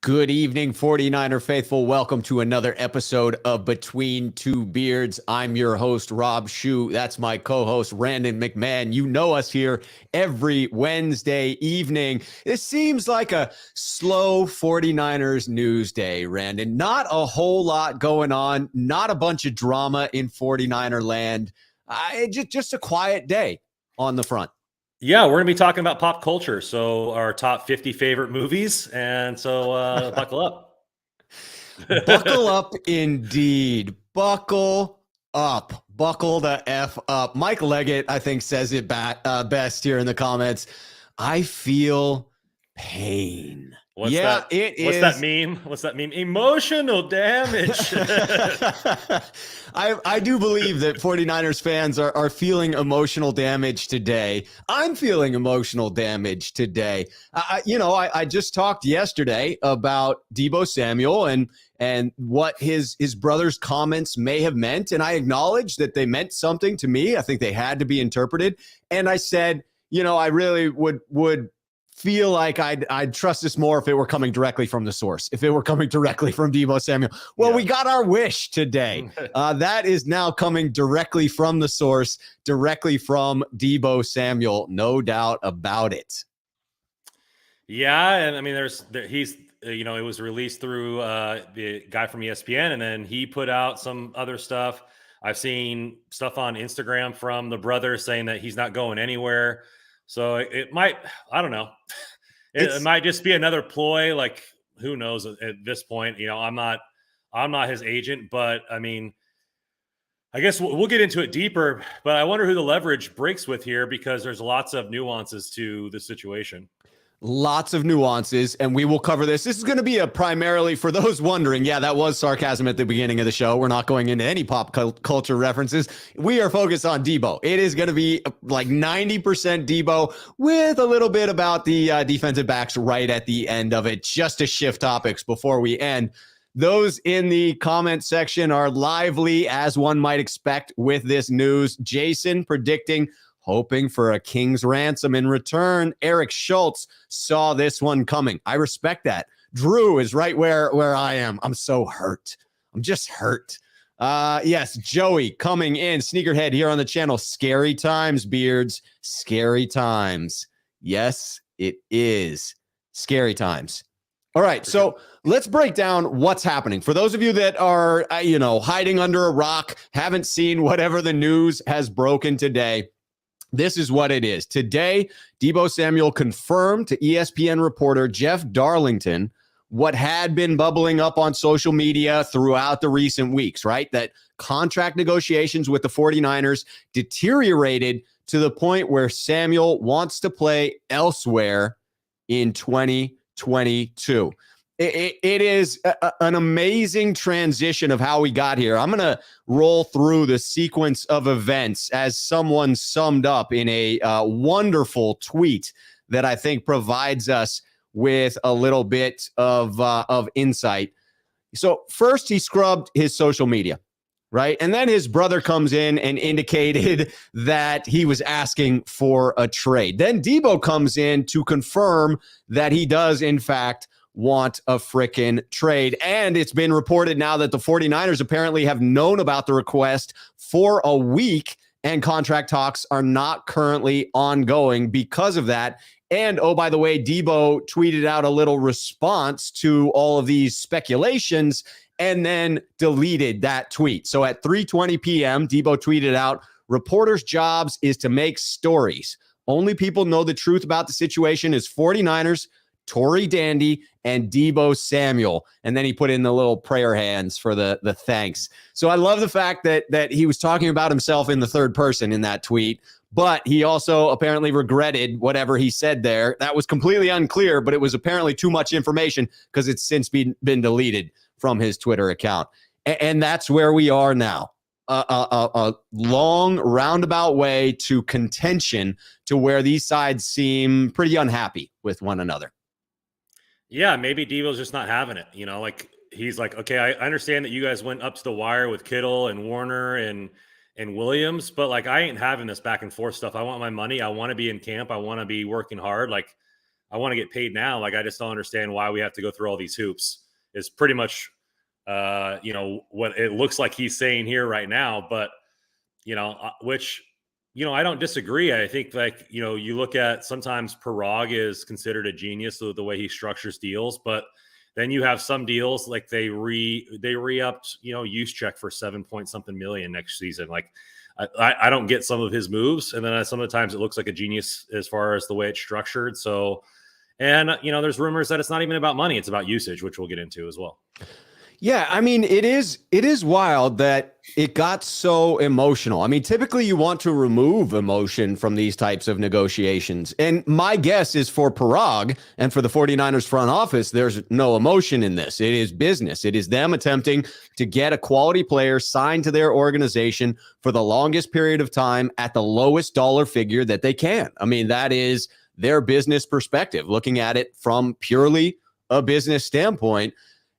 Good evening, 49er faithful. Welcome to another episode of Between Two Beards. I'm your host, Rob Schuh. That's my co-host, Randon McMahon. You know us here every Wednesday evening. This seems like a slow 49ers news day, Randon. Not a whole lot going on. Not a bunch of drama in 49er land. Just a quiet day on the front. Yeah, we're going to be talking about pop culture. So our top 50 favorite movies. And so buckle up. Buckle up indeed. Buckle up. Buckle the F up. Mike Leggett, I think, says it best here in the comments. I feel pain. What's that meme? What's that meme? Emotional damage. I do believe that 49ers fans are feeling emotional damage today. I'm feeling emotional damage today. I just talked yesterday about Deebo Samuel and what his brother's comments may have meant. And I acknowledged that they meant something to me. I think they had to be interpreted. And I said, I really would feel like I'd trust this more if it were coming directly from the source, if it were coming directly from Deebo Samuel. Well, We got our wish today. That is now coming directly from the source, directly from Deebo Samuel. No doubt about it. Yeah. And I mean, it was released through the guy from ESPN, and then he put out some other stuff. I've seen stuff on Instagram from the brother saying that he's not going anywhere. So it might, I don't know. It might just be another ploy. Like, who knows at this point? I'm not his agent, but I mean, I guess we'll get into it deeper. But I wonder who the leverage breaks with here, because there's lots of nuances to the situation. Lots of nuances, and we will cover this. This is going to be primarily, for those wondering, that was sarcasm at the beginning of the show. We're not going into any pop culture references. We are focused on Deebo. It is going to be like 90% Deebo with a little bit about the defensive backs right at the end of it, just to shift topics before we end. Those in the comment section are lively, as one might expect with this news. Jason hoping for a king's ransom in return. Eric Schultz saw this one coming. I respect that. Drew is right where I am. I'm so hurt. I'm just hurt. Yes, Joey coming in. Sneakerhead here on the channel. Scary times, Beards. Scary times. Yes, it is. Scary times. All right, so let's break down what's happening. For those of you that are, hiding under a rock, haven't seen whatever the news has broken today, this is what it is. Today, Deebo Samuel confirmed to ESPN reporter Jeff Darlington what had been bubbling up on social media throughout the recent weeks, right? That contract negotiations with the 49ers deteriorated to the point where Samuel wants to play elsewhere in 2022. It is an amazing transition of how we got here. I'm going to roll through the sequence of events as someone summed up in a wonderful tweet that I think provides us with a little bit of insight. So first, he scrubbed his social media, right? And then his brother comes in and indicated that he was asking for a trade. Then Deebo comes in to confirm that he does, in fact, want a frickin' trade. And it's been reported now that the 49ers apparently have known about the request for a week, and contract talks are not currently ongoing because of that. And, oh, by the way, Deebo tweeted out a little response to all of these speculations and then deleted that tweet. So at 3:20 p.m., Deebo tweeted out, "Reporters' jobs is to make stories. Only people know the truth about the situation is 49ers, Tory Dandy, and Deebo Samuel." And then he put in the little prayer hands for the thanks. So I love the fact that he was talking about himself in the third person in that tweet, but he also apparently regretted whatever he said there. That was completely unclear, but it was apparently too much information because it's since been deleted from his Twitter account. And that's where we are now. A long roundabout way to contention, to where these sides seem pretty unhappy with one another. Yeah, maybe Deebo's just not having it. He's like, okay, I understand that you guys went up to the wire with Kittle and Warner and Williams, but I ain't having this back and forth stuff. I want my money. I want to be in camp. I want to be working hard. I want to get paid now. Like, I just don't understand why we have to go through all these hoops. Is pretty much, what it looks like he's saying here right now. But, which, I don't disagree. I think, like, you look at sometimes Parag is considered a genius with the way he structures deals, but then you have some deals like they re-upped, use check for 7-point-something million next season. Like, I don't get some of his moves. And then some of the times it looks like a genius as far as the way it's structured. So, and, there's rumors that it's not even about money. It's about usage, which we'll get into as well. Yeah, I mean, it is wild that it got so emotional. I mean, typically you want to remove emotion from these types of negotiations. And my guess is for Parag and for the 49ers front office, there's no emotion in this. It is business. It is them attempting to get a quality player signed to their organization for the longest period of time at the lowest dollar figure that they can. I mean, that is their business perspective, looking at it from purely a business standpoint.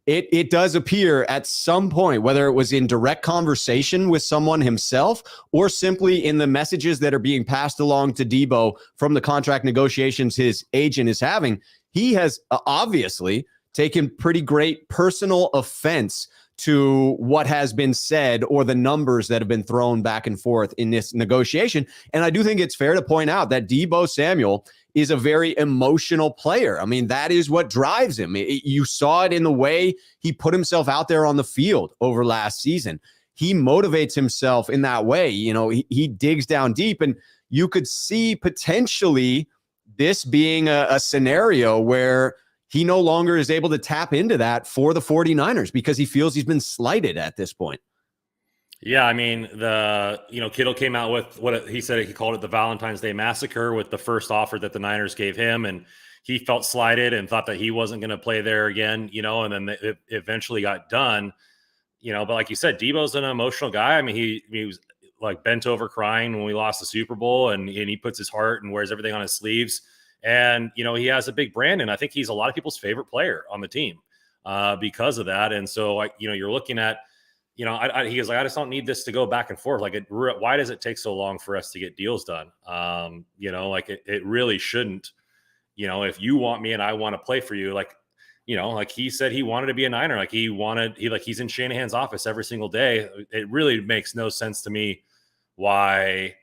It does appear at some point, whether it was in direct conversation with someone himself or simply in the messages that are being passed along to Deebo from the contract negotiations his agent is having, he has obviously taken pretty great personal offense to what has been said or the numbers that have been thrown back and forth in this negotiation. And I do think it's fair to point out that Deebo Samuel is a very emotional player. I mean, that is what drives him. You saw it in the way he put himself out there on the field over last season. He motivates himself in that way. He digs down deep, and you could see potentially this being a scenario where he no longer is able to tap into that for the 49ers because he feels he's been slighted at this point. Yeah, I mean, Kittle came out with what he said. He called it the Valentine's Day Massacre with the first offer that the Niners gave him, and he felt slighted and thought that he wasn't going to play there again, and then it eventually got done, but like you said, Deebo's an emotional guy. I mean, he was like bent over crying when we lost the Super Bowl, and he puts his heart and wears everything on his sleeves. And, he has a big brand, and I think he's a lot of people's favorite player on the team because of that. And so, you're looking at, he was like, I just don't need this to go back and forth. Like, why does it take so long for us to get deals done? It really shouldn't, if you want me and I want to play for you, like he said, he wanted to be a Niner. He's in Shanahan's office every single day. It really makes no sense to me why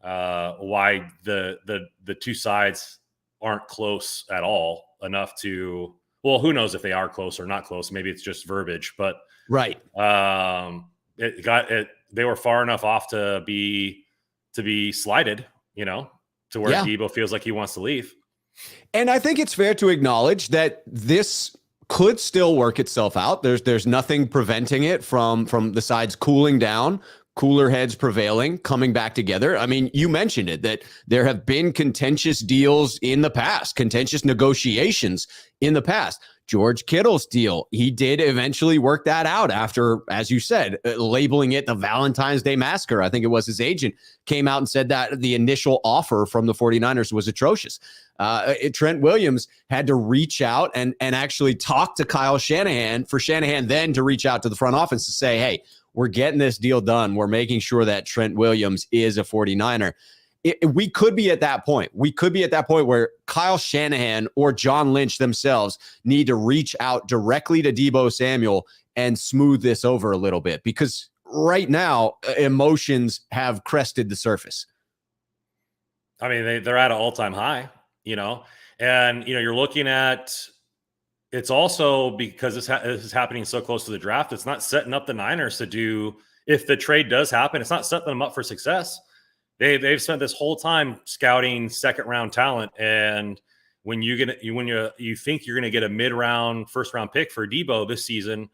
the two sides aren't close at all enough to, well, who knows if they are close or not close. Maybe it's just verbiage, but right. They were far enough off to be slighted, to where Deebo feels like he wants to leave. And I think it's fair to acknowledge that this could still work itself out. There's nothing preventing it from the sides cooling down, cooler heads prevailing, coming back together. I mean, you mentioned it, that there have been contentious deals in the past, contentious negotiations in the past. George Kittle's deal, he did eventually work that out after, as you said, labeling it the Valentine's Day Massacre. I think it was his agent came out and said that the initial offer from the 49ers was atrocious. Trent Williams had to reach out and actually talk to Kyle Shanahan for Shanahan then to reach out to the front office to say, hey, we're getting this deal done. We're making sure that Trent Williams is a 49er. We could be at that point. We could be at that point where Kyle Shanahan or John Lynch themselves need to reach out directly to Deebo Samuel and smooth this over a little bit, because right now emotions have crested the surface. I mean, they're at an all-time high, and, you're looking at, it's also because this is happening so close to the draft. It's not setting up the Niners to do, if the trade does happen, it's not setting them up for success. They've spent this whole time scouting second round talent, and when you think you're gonna get a mid round, first round pick for Deebo this season,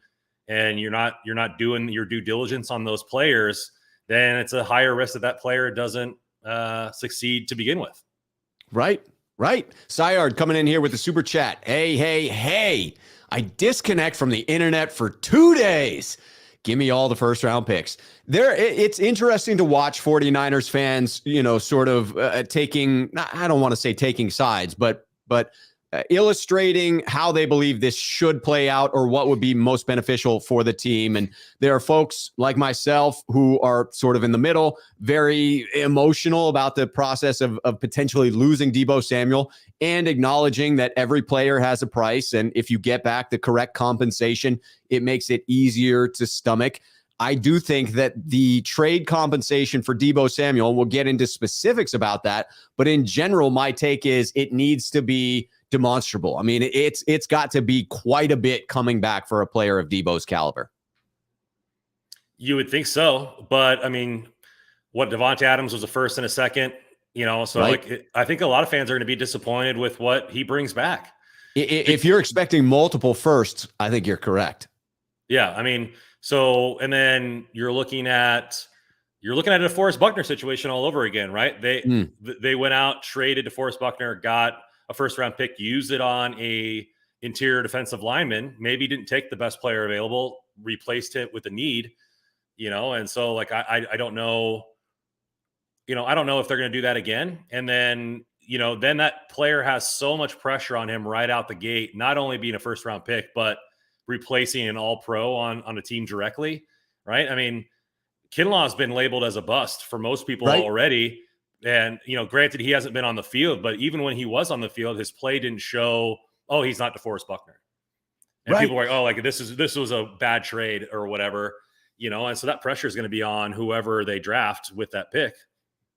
and you're not doing your due diligence on those players, then it's a higher risk that player doesn't succeed to begin with. Right. Sayard coming in here with the super chat. Hey! I disconnect from the internet for 2 days. Give me all the first round picks. It's interesting to watch 49ers fans, sort of taking, I don't want to say taking sides, but illustrating how they believe this should play out or what would be most beneficial for the team. And there are folks like myself who are sort of in the middle, very emotional about the process of potentially losing Deebo Samuel and acknowledging that every player has a price. And if you get back the correct compensation, it makes it easier to stomach. I do think that the trade compensation for Deebo Samuel, we'll get into specifics about that, but in general, my take is it needs to be demonstrable. I mean, it's got to be quite a bit coming back for a player of Deebo's caliber. You would think so, but I mean, what Devontae Adams was a first and a second, so right. I think a lot of fans are going to be disappointed with what he brings back. If you're expecting multiple firsts, I think you're correct. Yeah, I mean, so and then you're looking at a DeForest Buckner situation all over again, right? They went out, traded DeForest Buckner, got a first round pick, used it on a interior defensive lineman, maybe didn't take the best player available, replaced it with a need, and so like I don't know, I don't know if they're going to do that again. And then, then that player has so much pressure on him right out the gate, not only being a first round pick, but replacing an all-pro on a team directly, right? I mean, Kinlaw's been labeled as a bust for most people already. And, granted, he hasn't been on the field, but even when he was on the field, his play didn't show, oh, he's not DeForest Buckner. And people were like, oh, like this was a bad trade or whatever, and so that pressure is going to be on whoever they draft with that pick.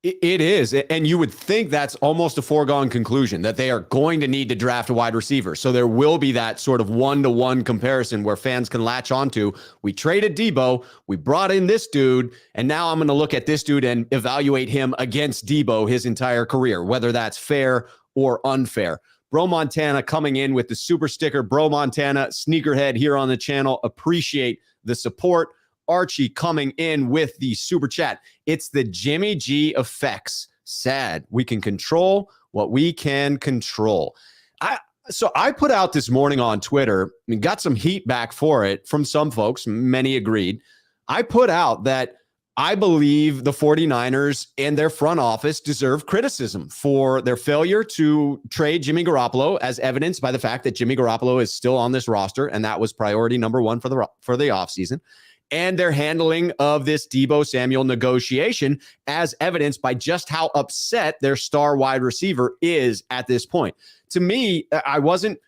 It is. And you would think that's almost a foregone conclusion that they are going to need to draft a wide receiver. So there will be that sort of one-to-one comparison where fans can latch onto, we traded Deebo, we brought in this dude, and now I'm going to look at this dude and evaluate him against Deebo his entire career, whether that's fair or unfair. Bro Montana coming in with the super sticker. Bro Montana, sneakerhead here on the channel. Appreciate the support. Archie coming in with the super chat. It's the Jimmy G effects. Sad. We can control what we can control. So I put out this morning on Twitter and got some heat back for it from some folks. Many agreed. I put out that I believe the 49ers and their front office deserve criticism for their failure to trade Jimmy Garoppolo, as evidenced by the fact that Jimmy Garoppolo is still on this roster, and that was priority number one for the offseason. And their handling of this Deebo Samuel negotiation, as evidenced by just how upset their star wide receiver is at this point. To me, I wasn't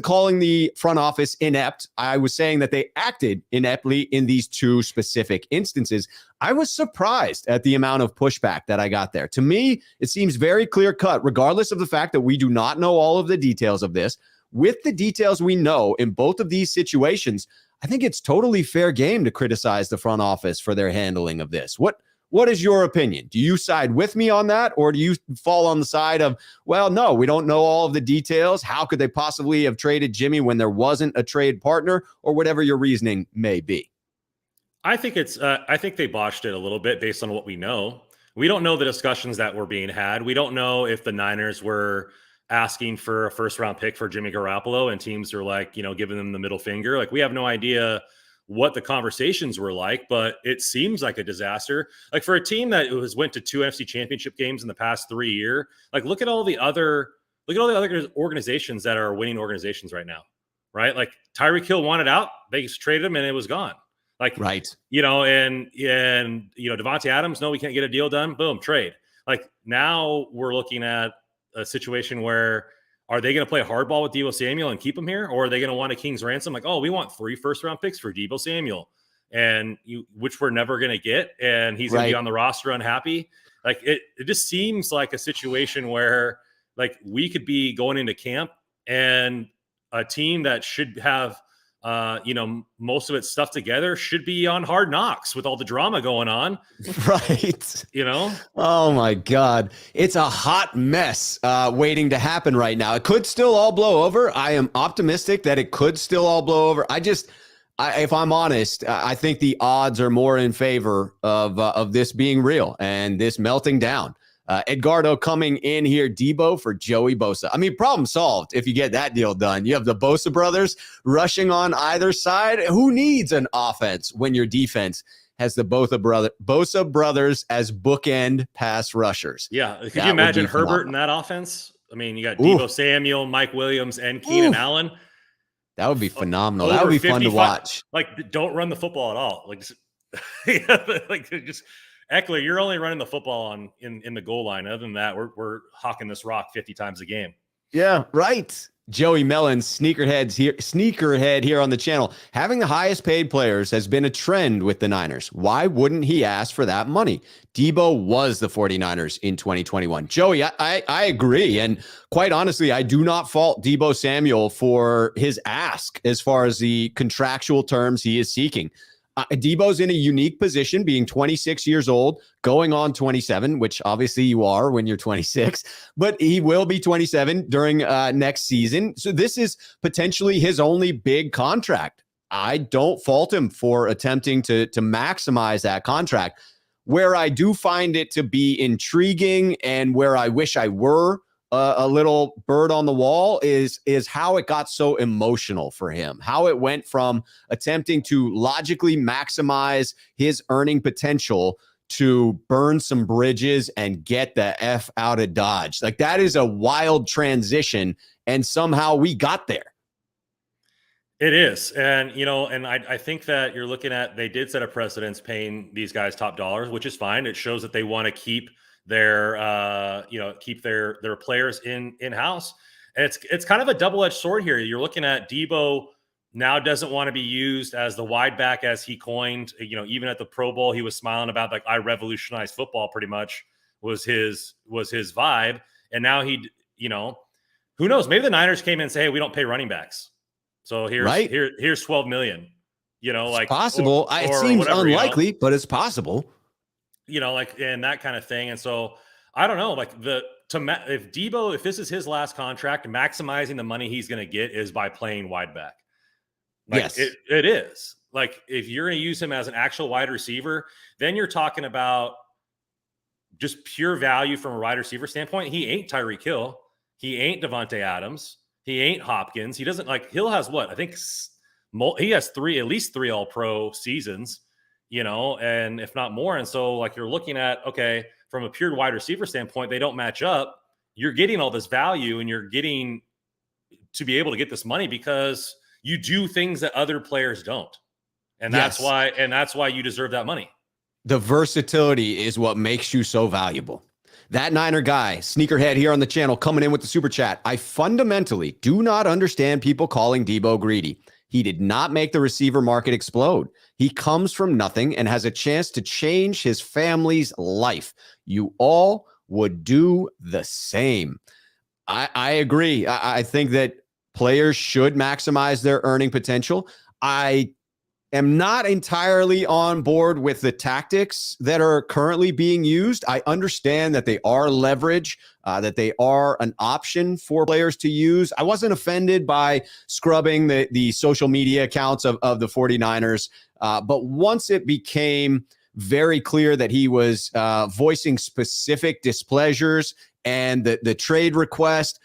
calling the front office inept. I was saying that they acted ineptly in these two specific instances. I was surprised at the amount of pushback that I got there. To me, it seems very clear cut, regardless of the fact that we do not know all of the details of this. With the details we know in both of these situations, I think it's totally fair game to criticize the front office for their handling of this. What is your opinion? Do you side with me on that, or do you fall on the side of, well, no, we don't know all of the details. How could they possibly have traded Jimmy when there wasn't a trade partner, or whatever your reasoning may be? I think I think they botched it a little bit based on what we know. We don't know the discussions that were being had. We don't know if the Niners were asking for a first round pick for Jimmy Garoppolo and teams are like, giving them the middle finger. Like, we have no idea what the conversations were like, but it seems like a disaster. Like, for a team that went to 2 NFC championship games in the past 3 years, like look at all the other organizations that are winning organizations right now, right? Like Tyreek Hill wanted out, they just traded him and it was gone. Like, right. And Devontae Adams, no, we can't get a deal done. Boom, trade. Like, now we're looking at a situation where, are they going to play hardball with Deebo Samuel and keep him here? Or are they going to want a king's ransom? Like, oh, we want 3 first-round picks for Deebo Samuel, which we're never going to get. And he's going to be on the roster unhappy. Like, it just seems like a situation where, like, we could be going into camp and a team that should have, most of its stuff together should be on Hard Knocks with all the drama going on. Right. Oh my God. It's a hot mess waiting to happen right now. It could still all blow over. I am optimistic that it could still all blow over. If I'm honest, I think the odds are more in favor of this being real and this melting down. Edgardo coming in here, Deebo for Joey Bosa. I mean, problem solved if you get that deal done. You have the Bosa brothers rushing on either side. Who needs an offense when your defense has the Bosa brothers as bookend pass rushers? Yeah. Could you imagine Herbert in that offense? I mean, you got Ooh, Deebo Samuel, Mike Williams, and Keenan ooh, Allen. that would be phenomenal. That would Over be fun to 55. watch. Like, don't run the football at all. Like, like just Eckler, you're only running the football in the goal line. Other than that, we're hawking this rock 50 times a game. Yeah, right. Joey Mellon, sneakerhead here on the channel. Having the highest paid players has been a trend with the Niners. Why wouldn't he ask for that money? Deebo was the 49ers in 2021. Joey, I agree. And quite honestly, I do not fault Deebo Samuel for his ask as far as the contractual terms he is seeking. Deebo's in a unique position, being 26 years old, going on 27, which obviously you are when you're 26, but he will be 27 during next season. So this is potentially his only big contract. I don't fault him for attempting to maximize that contract. Where I do find it to be intriguing and where I wish I were a little bird on the wall is how it got so emotional for him, how it went from attempting to logically maximize his earning potential to burn some bridges and get the F out of Dodge. Like, that is a wild transition, and somehow we got there. It is. And, and I think that you're looking at, they did set a precedence paying these guys top dollars, which is fine. It shows that they want to keep their keep their players in-house. And it's kind of a double-edged sword here. You're looking at Deebo now doesn't want to be used as the wide back, as he coined, even at the Pro Bowl, he was smiling about, like, I revolutionized football, pretty much was his vibe. And now who knows, maybe the Niners came in and say, hey, we don't pay running backs, so here's 12 million, it's possible. It seems whatever, unlikely, but it's possible. And that kind of thing. And so I don't know, like, if Deebo, if this is his last contract, maximizing the money he's going to get is by playing wide back. Like, yes, it is. Like, if you're going to use him as an actual wide receiver, then you're talking about just pure value from a wide receiver standpoint. He ain't Tyreek Hill. He ain't Devontae Adams. He ain't Hopkins. He doesn't, like, Hill has what? I think he has at least three all-pro seasons, and if not more. And so, like, you're looking at, okay, from a pure wide receiver standpoint, they don't match up. You're getting all this value, and you're getting to be able to get this money because you do things that other players don't. And that's why you deserve that money. The versatility is what makes you so valuable. That Niner guy, sneakerhead here on the channel, coming in with the super chat. I fundamentally do not understand people calling Deebo greedy. He did not make the receiver market explode. He comes from nothing and has a chance to change his family's life. You all would do the same. I agree. I think that players should maximize their earning potential. I am not entirely on board with the tactics that are currently being used. I understand that they are leverage, that they are an option for players to use. I wasn't offended by scrubbing the social media accounts of the 49ers. But once it became very clear that he was voicing specific displeasures and the trade request,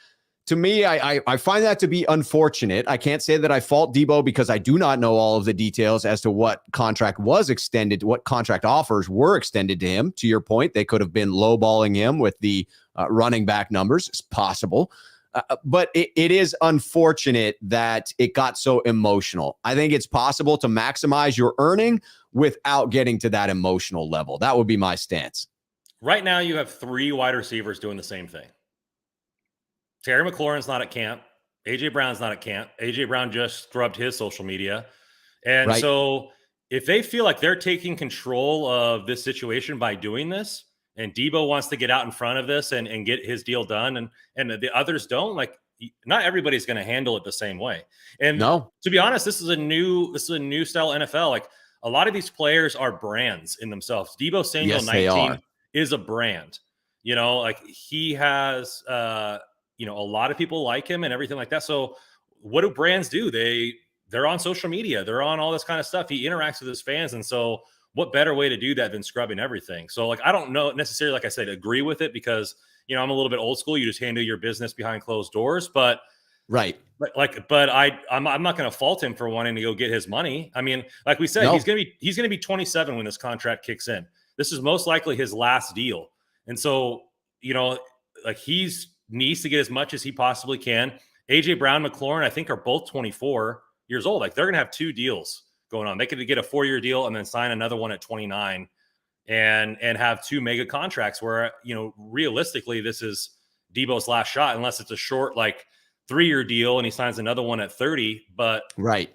to me, I find that to be unfortunate. I can't say that I fault Deebo because I do not know all of the details as to what contract was extended, what contract offers were extended to him. To your point, they could have been lowballing him with the running back numbers. It's possible. But it is unfortunate that it got so emotional. I think it's possible to maximize your earning without getting to that emotional level. That would be my stance. Right now, you have three wide receivers doing the same thing. Terry McLaurin's not at camp. A.J. Brown's not at camp. A.J. Brown just scrubbed his social media. And so if they feel like they're taking control of this situation by doing this, and Deebo wants to get out in front of this and get his deal done, and the others don't, like, not everybody's going to handle it the same way. And to be honest, this is a new style NFL. Like, a lot of these players are brands in themselves. Deebo Samuel 19 is a brand. Like, he has a lot of people like him and everything like that. So what do brands do? They're on social media. They're on all this kind of stuff. He interacts with his fans. And so what better way to do that than scrubbing everything? So, like, I don't know necessarily, like I said, agree with it because, I'm a little bit old school. You just handle your business behind closed doors, but I'm not going to fault him for wanting to go get his money. I mean, like we said, he's going to be 27 when this contract kicks in. This is most likely his last deal. And so, like, he's needs to get as much as he possibly can. AJ Brown, McLaurin, I think are both 24 years old. Like they're going to have 2 deals going on. They could get a 4-year deal and then sign another one at 29 and have 2 mega contracts where, realistically, this is Deebo's last shot, unless it's a short, like 3-year deal and he signs another one at 30. But right.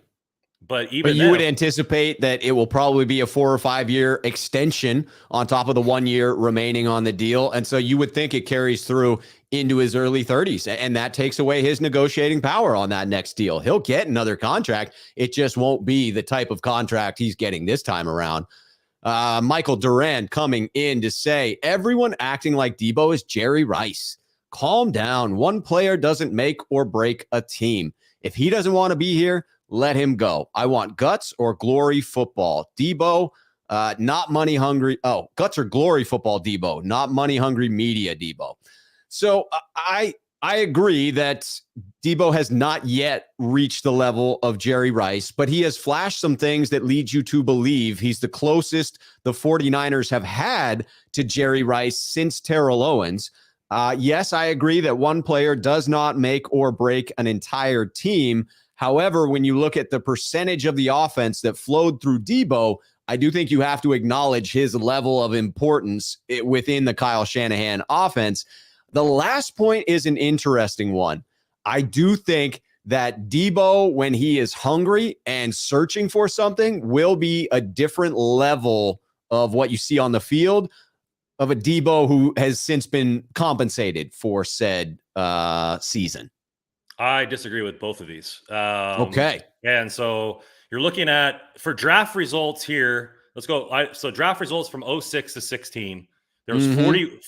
But you then, would anticipate that it will probably be a 4 or 5 year extension on top of the 1 year remaining on the deal. And so you would think it carries through into his early 30s, and that takes away his negotiating power on that next deal. He'll get another contract. It just won't be the type of contract he's getting this time around. Michael Durant coming in to say, everyone acting like Deebo is Jerry Rice. Calm down. One player doesn't make or break a team. If he doesn't want to be here, let him go. I want guts or glory football. Deebo, not money hungry. Oh, guts or glory football, Deebo, not money hungry media, Deebo. So I agree that Deebo has not yet reached the level of Jerry Rice, but he has flashed some things that lead you to believe he's the closest the 49ers have had to Jerry Rice since Terrell Owens. Yes, I agree that one player does not make or break an entire team. However, when you look at the percentage of the offense that flowed through Deebo, I do think you have to acknowledge his level of importance within the Kyle Shanahan offense. The last point is an interesting one. I do think that Deebo, when he is hungry and searching for something, will be a different level of what you see on the field of a Deebo who has since been compensated for said season. I disagree with both of these. Okay. And so you're looking at, for draft results here, let's go. So draft results from 06 to 16. There was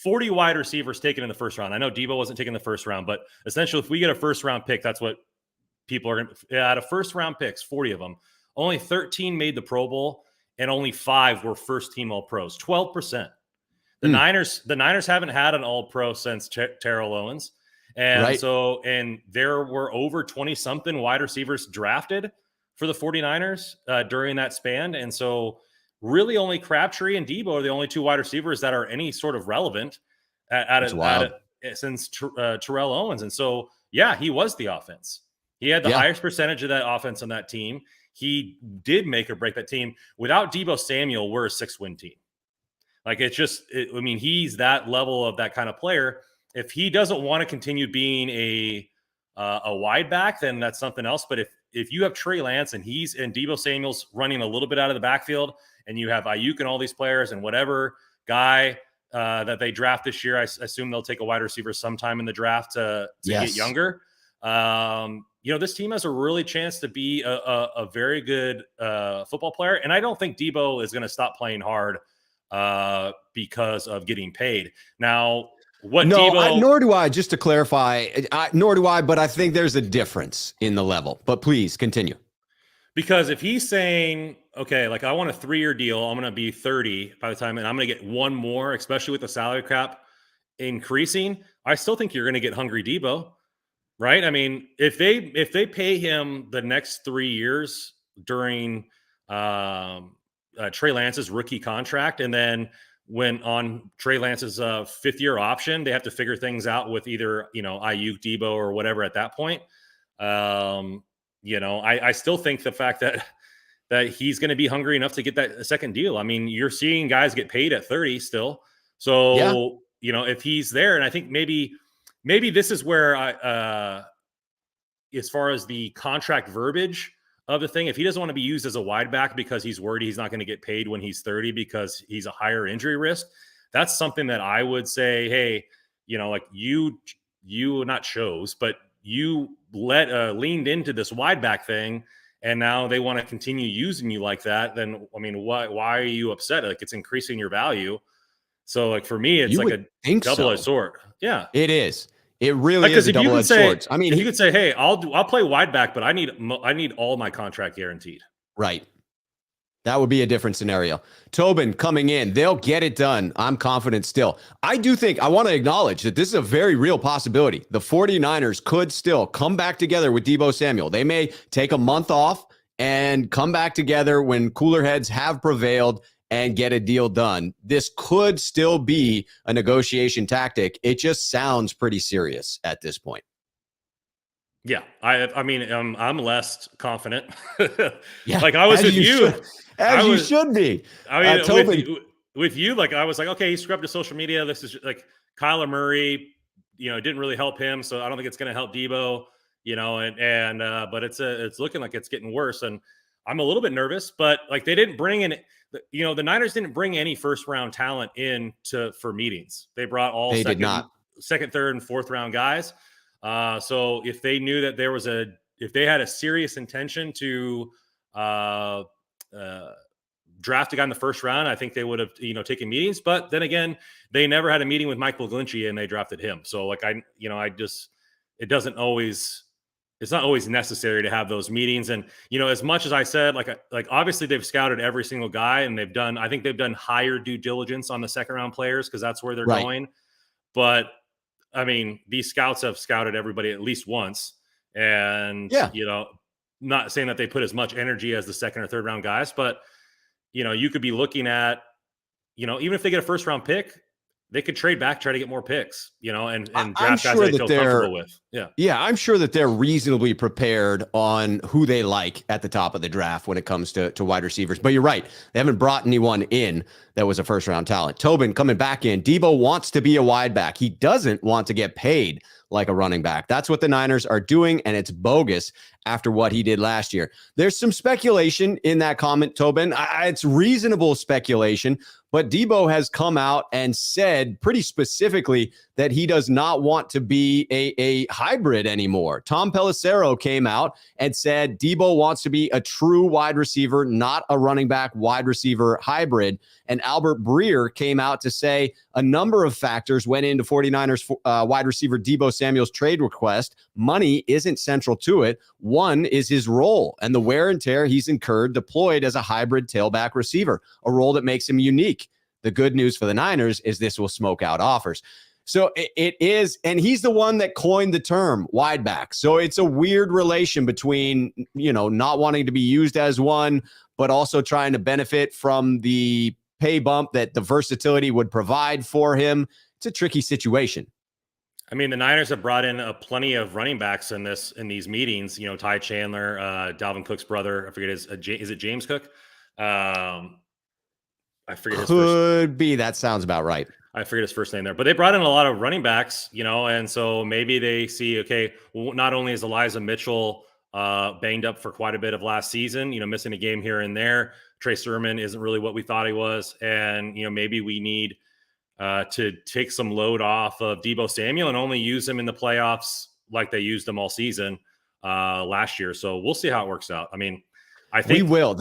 40 wide receivers taken in the first round. I know Deebo wasn't taken in the first round, but essentially if we get a first round pick, that's what people are going to, out of first round picks, 40 of them, only 13 made the Pro Bowl and only 5 were first team All Pros, 12%. The Niners haven't had an All Pro since Terrell Owens. And and there were over 20 something wide receivers drafted for the 49ers during that span. And so really only Crabtree and Deebo are the only 2 wide receivers that are any sort of relevant since Terrell Owens. And so, yeah, he was the offense. He had the highest percentage of that offense on that team. He did make or break that team. Without Deebo Samuel, we're a 6-win team. Like he's that level of that kind of player. If he doesn't want to continue being a wide back, then that's something else. But if you have Trey Lance and Deebo Samuel's running a little bit out of the backfield, and you have Ayuk and all these players and whatever guy that they draft this year, I assume they'll take a wide receiver sometime in the draft to get younger. This team has a really chance to be a very good football player. And I don't think Deebo is going to stop playing hard because of getting paid. Now, nor do I, just to clarify, nor do I, but I think there's a difference in the level. But please continue. Because if he's saying, okay, like I want a 3-year deal, I'm going to be 30 by the time, and I'm going to get one more, especially with the salary cap increasing, I still think you're going to get hungry Deebo, right? I mean, if they pay him the next 3 years during Trey Lance's rookie contract, and then when on Trey Lance's 5th-year option, they have to figure things out with either, Ayuk, Deebo, or whatever at that point. I still think the fact that he's going to be hungry enough to get that second deal. I mean, you're seeing guys get paid at 30 still. So, if he's there, and I think maybe this is where as far as the contract verbiage of the thing, if he doesn't want to be used as a wide back because he's worried he's not going to get paid when he's 30 because he's a higher injury risk, that's something that I would say, hey, like you not chose, but you leaned into this wide back thing, and now they want to continue using you like that. Then, I mean, why are you upset? Like, it's increasing your value. So, like, for me, it's like a double-edged sword. Yeah, it is. It really is a double-edged sword. I mean, you could say, "Hey, I'll play wide back, but I need all my contract guaranteed." Right. That would be a different scenario. Tobin coming in. They'll get it done. I'm confident still. I do think, I want to acknowledge that this is a very real possibility. The 49ers could still come back together with Deebo Samuel. They may take a month off and come back together when cooler heads have prevailed and get a deal done. This could still be a negotiation tactic. It just sounds pretty serious at this point. Yeah, I mean, I'm less confident. Yeah, Like I was with you, as you should be. I mean, Tobin, with you, like I was like, okay, he scrubbed his social media. This is like Kyler Murray, it didn't really help him, so I don't think it's going to help Deebo. But it's looking like it's getting worse, and I'm a little bit nervous. But like they didn't bring in, the Niners didn't bring any first round talent in for meetings. They brought all second, third, and fourth round guys. So if they knew that if they had a serious intention to draft a guy in the first round, I think they would have, taken meetings. But then again, they never had a meeting with Mike McGlinchey and they drafted him. So like it's not always necessary to have those meetings. And, as much as I said, like obviously they've scouted every single guy and I think they've done higher due diligence on the second round players because that's where they're going. But I mean, these scouts have scouted everybody at least once. And, not saying that they put as much energy as the second or third round guys, but, you could be looking at, even if they get a first round pick, they could trade back, try to get more picks, and draft guys they feel comfortable with. Yeah, I'm sure that they're reasonably prepared on who they like at the top of the draft when it comes to wide receivers. But you're right. They haven't brought anyone in that was a first-round talent. Tobin coming back in. Deebo wants to be a wide back. He doesn't want to get paid like a running back. That's what the Niners are doing, and it's bogus after what he did last year. There's some speculation in that comment, Tobin. It's reasonable speculation, but Deebo has come out and said pretty specifically that he does not want to be a hybrid anymore. Tom Pelissero came out and said Deebo wants to be a true wide receiver, not a running back wide receiver hybrid. And Albert Breer came out to say a number of factors went into 49ers wide receiver Deebo Samuel's trade request. Money isn't central to it. One is his role and the wear and tear he's incurred deployed as a hybrid tailback receiver, a role that makes him unique. The good news for the Niners is this will smoke out offers. So it is, and he's the one that coined the term wide back. So it's a weird relation between, not wanting to be used as one, but also trying to benefit from the pay bump that the versatility would provide for him. It's a tricky situation. I mean, the Niners have brought in plenty of running backs in these meetings. Ty Chandler, Dalvin Cook's brother. I forget is it James Cook? I forget his first. Could be. That sounds about right. I forget his first name there, but they brought in a lot of running backs, and so maybe they see, okay, well, not only is Elijah Mitchell banged up for quite a bit of last season, missing a game here and there. Trey Sermon isn't really what we thought he was, and maybe we need to take some load off of Deebo Samuel and only use him in the playoffs like they used him all season last year. So we'll see how it works out. I mean, I think we will.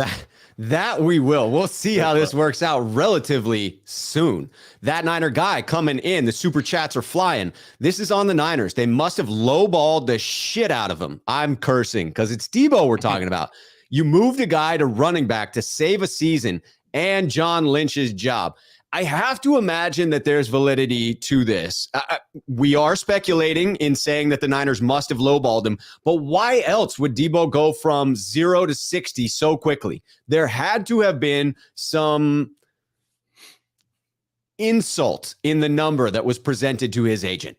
That we will. We'll see how this works out relatively soon. That Niner guy coming in, the super chats are flying. This is on the Niners. They must have lowballed the shit out of him. I'm cursing because it's Deebo we're talking about. You moved a guy to running back to save a season and John Lynch's job. I have to imagine that there's validity to this. We are speculating in saying that the Niners must have lowballed him, but why else would Deebo go from 0 to 60 so quickly? There had to have been some insult in the number that was presented to his agent.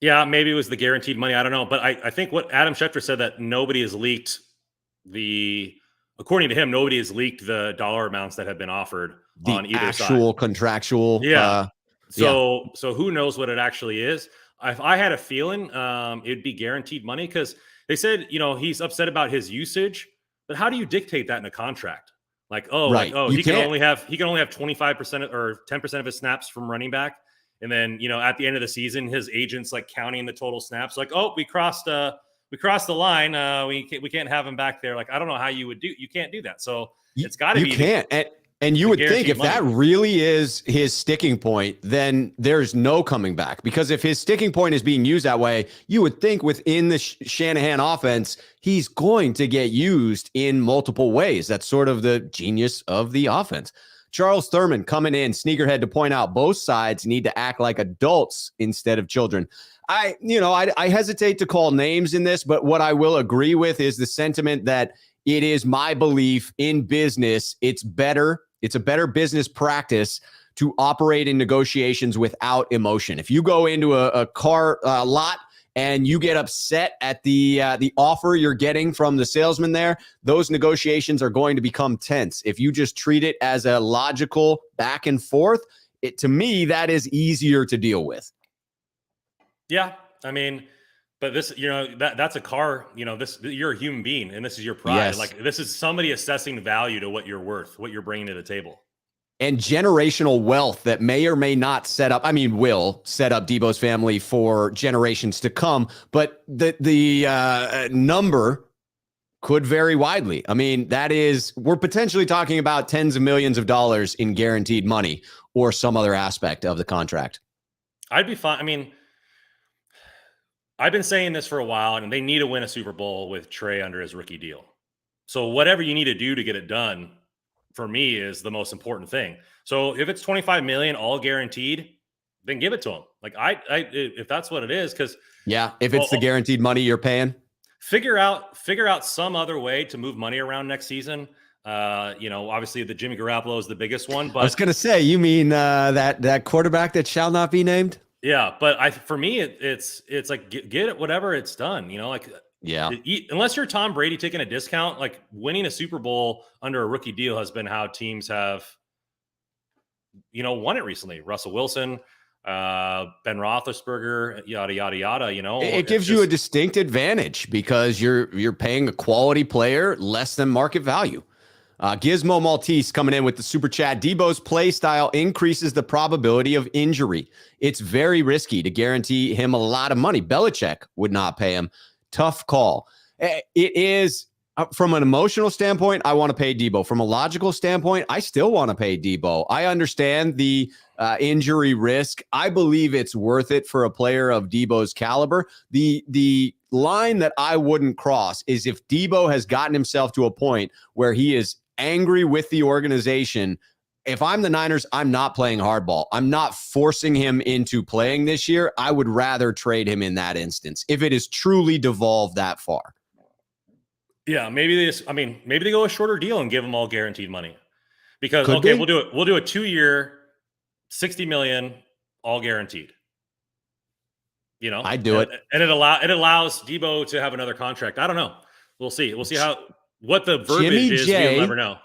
Yeah, maybe it was the guaranteed money. I don't know. But I think what Adam Schefter said that nobody has leaked according to him, nobody has leaked the dollar amounts that have been offered on either side. Actual contractual. Yeah. So who knows what it actually is? If I had a feeling it'd be guaranteed money because they said, he's upset about his usage, but how do you dictate that in a contract? He can only have 25% or 10% of his snaps from running back. And then, at the end of the season, his agent's like counting the total snaps. Like, oh, we crossed the line. We can't have him back there. Like, I don't know how you would you can't do that. So it's got to be. You can't. And you would think if that really is his sticking point, then there's no coming back. Because if his sticking point is being used that way, you would think within the Shanahan offense, he's going to get used in multiple ways. That's sort of the genius of the offense. Charles Thurman coming in, sneakerhead, to point out both sides need to act like adults instead of children. I hesitate to call names in this, but what I will agree with is the sentiment that it is my belief in business, it's better It's a better business practice to operate in negotiations without emotion. If you go into a car lot and you get upset at the offer you're getting from the salesman there, those negotiations are going to become tense. If you just treat it as a logical back and forth, to me, that is easier to deal with. Yeah, I mean, but this, that's a car. You're a human being, and this is your pride. Yes. Like, this is somebody assessing value to what you're worth, what you're bringing to the table. And generational wealth that may or may not will set up Deebo's family for generations to come, but the number could vary widely. I mean, we're potentially talking about tens of millions of dollars in guaranteed money or some other aspect of the contract. I'd be fine. I mean, I've been saying this for a while, and they need to win a Super Bowl with Trey under his rookie deal. So whatever you need to do to get it done, for me, is the most important thing. So if it's $25 million all guaranteed, then give it to him. Like, if that's what it is, because if it's the guaranteed money you're paying, figure out some other way to move money around next season. Obviously the Jimmy Garoppolo is the biggest one, but I was going to say, you mean that quarterback that shall not be named? Yeah, but for me, it's like get it, whatever, it's done. Unless you're Tom Brady taking a discount, like winning a Super Bowl under a rookie deal has been how teams have, won it recently. Russell Wilson, Ben Roethlisberger, yada yada yada. It gives you a distinct advantage because you're paying a quality player less than market value. Gizmo Maltese coming in with the super chat. Deebo's play style increases the probability of injury. It's very risky to guarantee him a lot of money. Belichick would not pay him. Tough call. It is, from an emotional standpoint, I want to pay Deebo. From a logical standpoint, I still want to pay Deebo. I understand the injury risk. I believe it's worth it for a player of Deebo's caliber. The line that I wouldn't cross is if Deebo has gotten himself to a point where he is angry with the organization. If I'm the Niners, I'm not playing hardball. I'm not forcing him into playing this year. I would rather trade him in that instance if it is truly devolved that far. Yeah, maybe they go a shorter deal and give them all guaranteed money. Because we'll do it. We'll do a 2-year, $60 million, all guaranteed. I'd do it, and it allows Deebo to have another contract. I don't know. We'll see. We'll see what the verbiage is. We'll never know.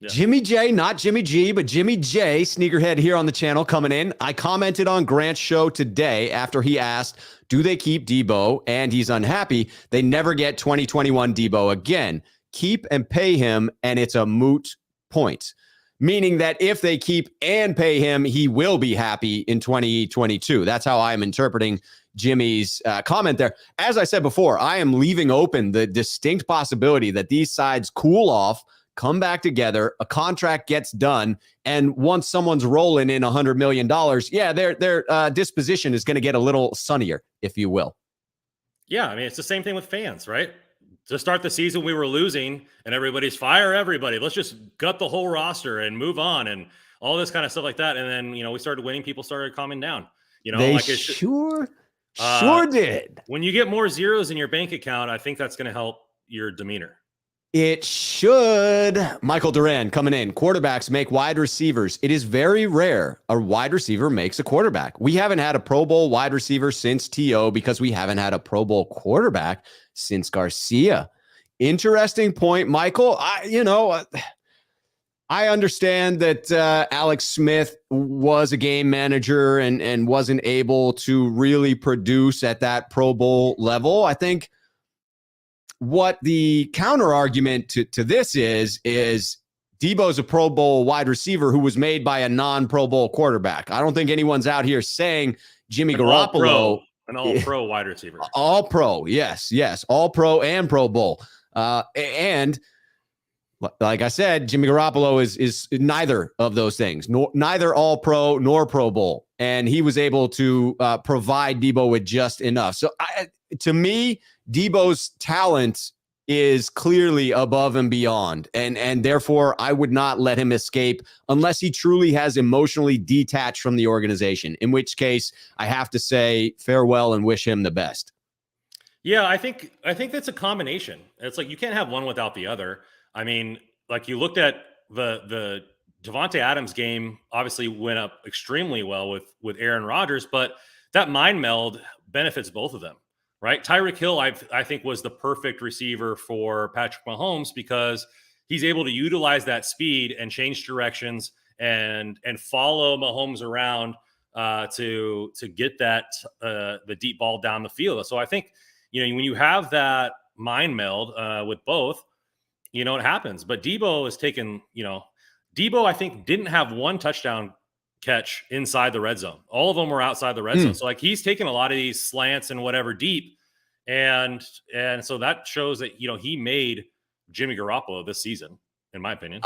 Yeah. Jimmy J, not Jimmy G, but Jimmy J, sneakerhead here on the channel coming in. I commented on Grant's show today after he asked, do they keep Deebo? And he's unhappy. They never get 2021 Deebo again. Keep and pay him, and it's a moot point. Meaning that if they keep and pay him, he will be happy in 2022. That's how I'm interpreting Jimmy's comment there. As I said before, I am leaving open the distinct possibility that these sides cool off, come back together, a contract gets done, and once someone's rolling in $100 million, their disposition is going to get a little sunnier, if you will. Yeah, I mean, it's the same thing with fans, right? To start the season, we were losing, and everybody's fire everybody. Let's just gut the whole roster and move on, and all this kind of stuff like that. And then, we started winning. People started calming down. They sure did. When you get more zeros in your bank account, I think that's going to help your demeanor. It should. Michael Duran coming in. Quarterbacks make wide receivers. It is very rare a wide receiver makes a quarterback. We haven't had a Pro Bowl wide receiver since T.O. because we haven't had a Pro Bowl quarterback since Garcia. Interesting point, Michael. I understand that Alex Smith was a game manager and wasn't able to really produce at that Pro Bowl level. I think what the counter argument to this is Deebo's a Pro Bowl wide receiver who was made by a non-Pro Bowl quarterback. I don't think anyone's out here saying Jimmy Garoppolo. An all-pro wide receiver. All pro, yes. All pro and Pro Bowl. And like I said, Jimmy Garoppolo is neither of those things, neither all pro nor Pro Bowl. And he was able to provide Deebo with just enough. So to me, Deebo's talent is clearly above and beyond. And therefore, I would not let him escape unless he truly has emotionally detached from the organization, in which case I have to say farewell and wish him the best. Yeah, I think that's a combination. It's like you can't have one without the other. I mean, like you looked at the Devontae Adams' game obviously went up extremely well with Aaron Rodgers, but that mind meld benefits both of them, right? Tyreek Hill, I think, was the perfect receiver for Patrick Mahomes because he's able to utilize that speed and change directions and follow Mahomes around to get that the deep ball down the field. So I think, when you have that mind meld with both, it happens. But Deebo is taken, Deebo, I think, didn't have one touchdown catch inside the red zone. All of them were outside the red zone. So like he's taken a lot of these slants and whatever deep. And so that shows that, he made Jimmy Garoppolo this season, in my opinion.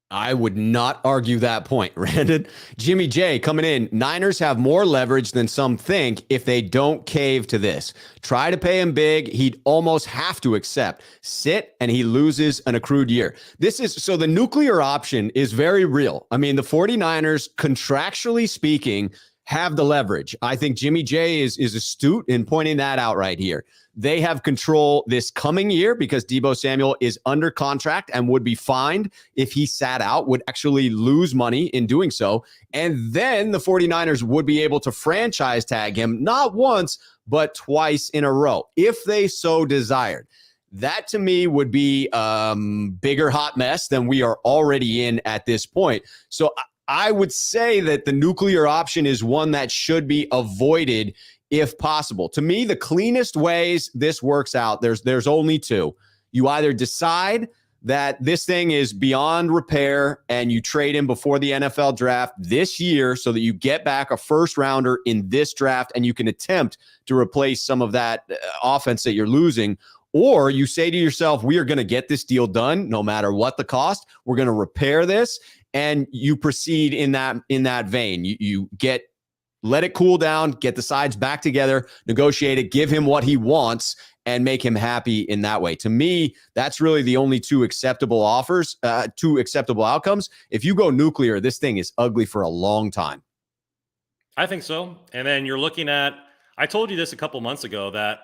I would not argue that point, Randon. Jimmy J coming in. Niners have more leverage than some think if they don't cave to this. Try to pay him big. He'd almost have to accept. Sit and he loses an accrued year. So the nuclear option is very real. I mean, the 49ers, contractually speaking, have the leverage. I think Jimmy J is astute in pointing that out right here. They have control this coming year because Deebo Samuel is under contract and would be fined if he sat out, would actually lose money in doing so. And then the 49ers would be able to franchise tag him not once, but twice in a row, if they so desired. That to me would be bigger hot mess than we are already in at this point. So I would say that the nuclear option is one that should be avoided if possible. To me, the cleanest ways this works out, there's only two. You either decide that this thing is beyond repair and you trade him before the NFL draft this year so that you get back a first rounder in this draft and you can attempt to replace some of that offense that you're losing. Or you say to yourself, we are going to get this deal done no matter what the cost. We're going to repair this. And you proceed in that vein. You let it cool down, get the sides back together, negotiate it, give him what he wants, and make him happy in that way. To me, that's really the only two acceptable offers, two acceptable outcomes. If you go nuclear, this thing is ugly for a long time. I think so. And then you're looking at, I told you this a couple months ago, that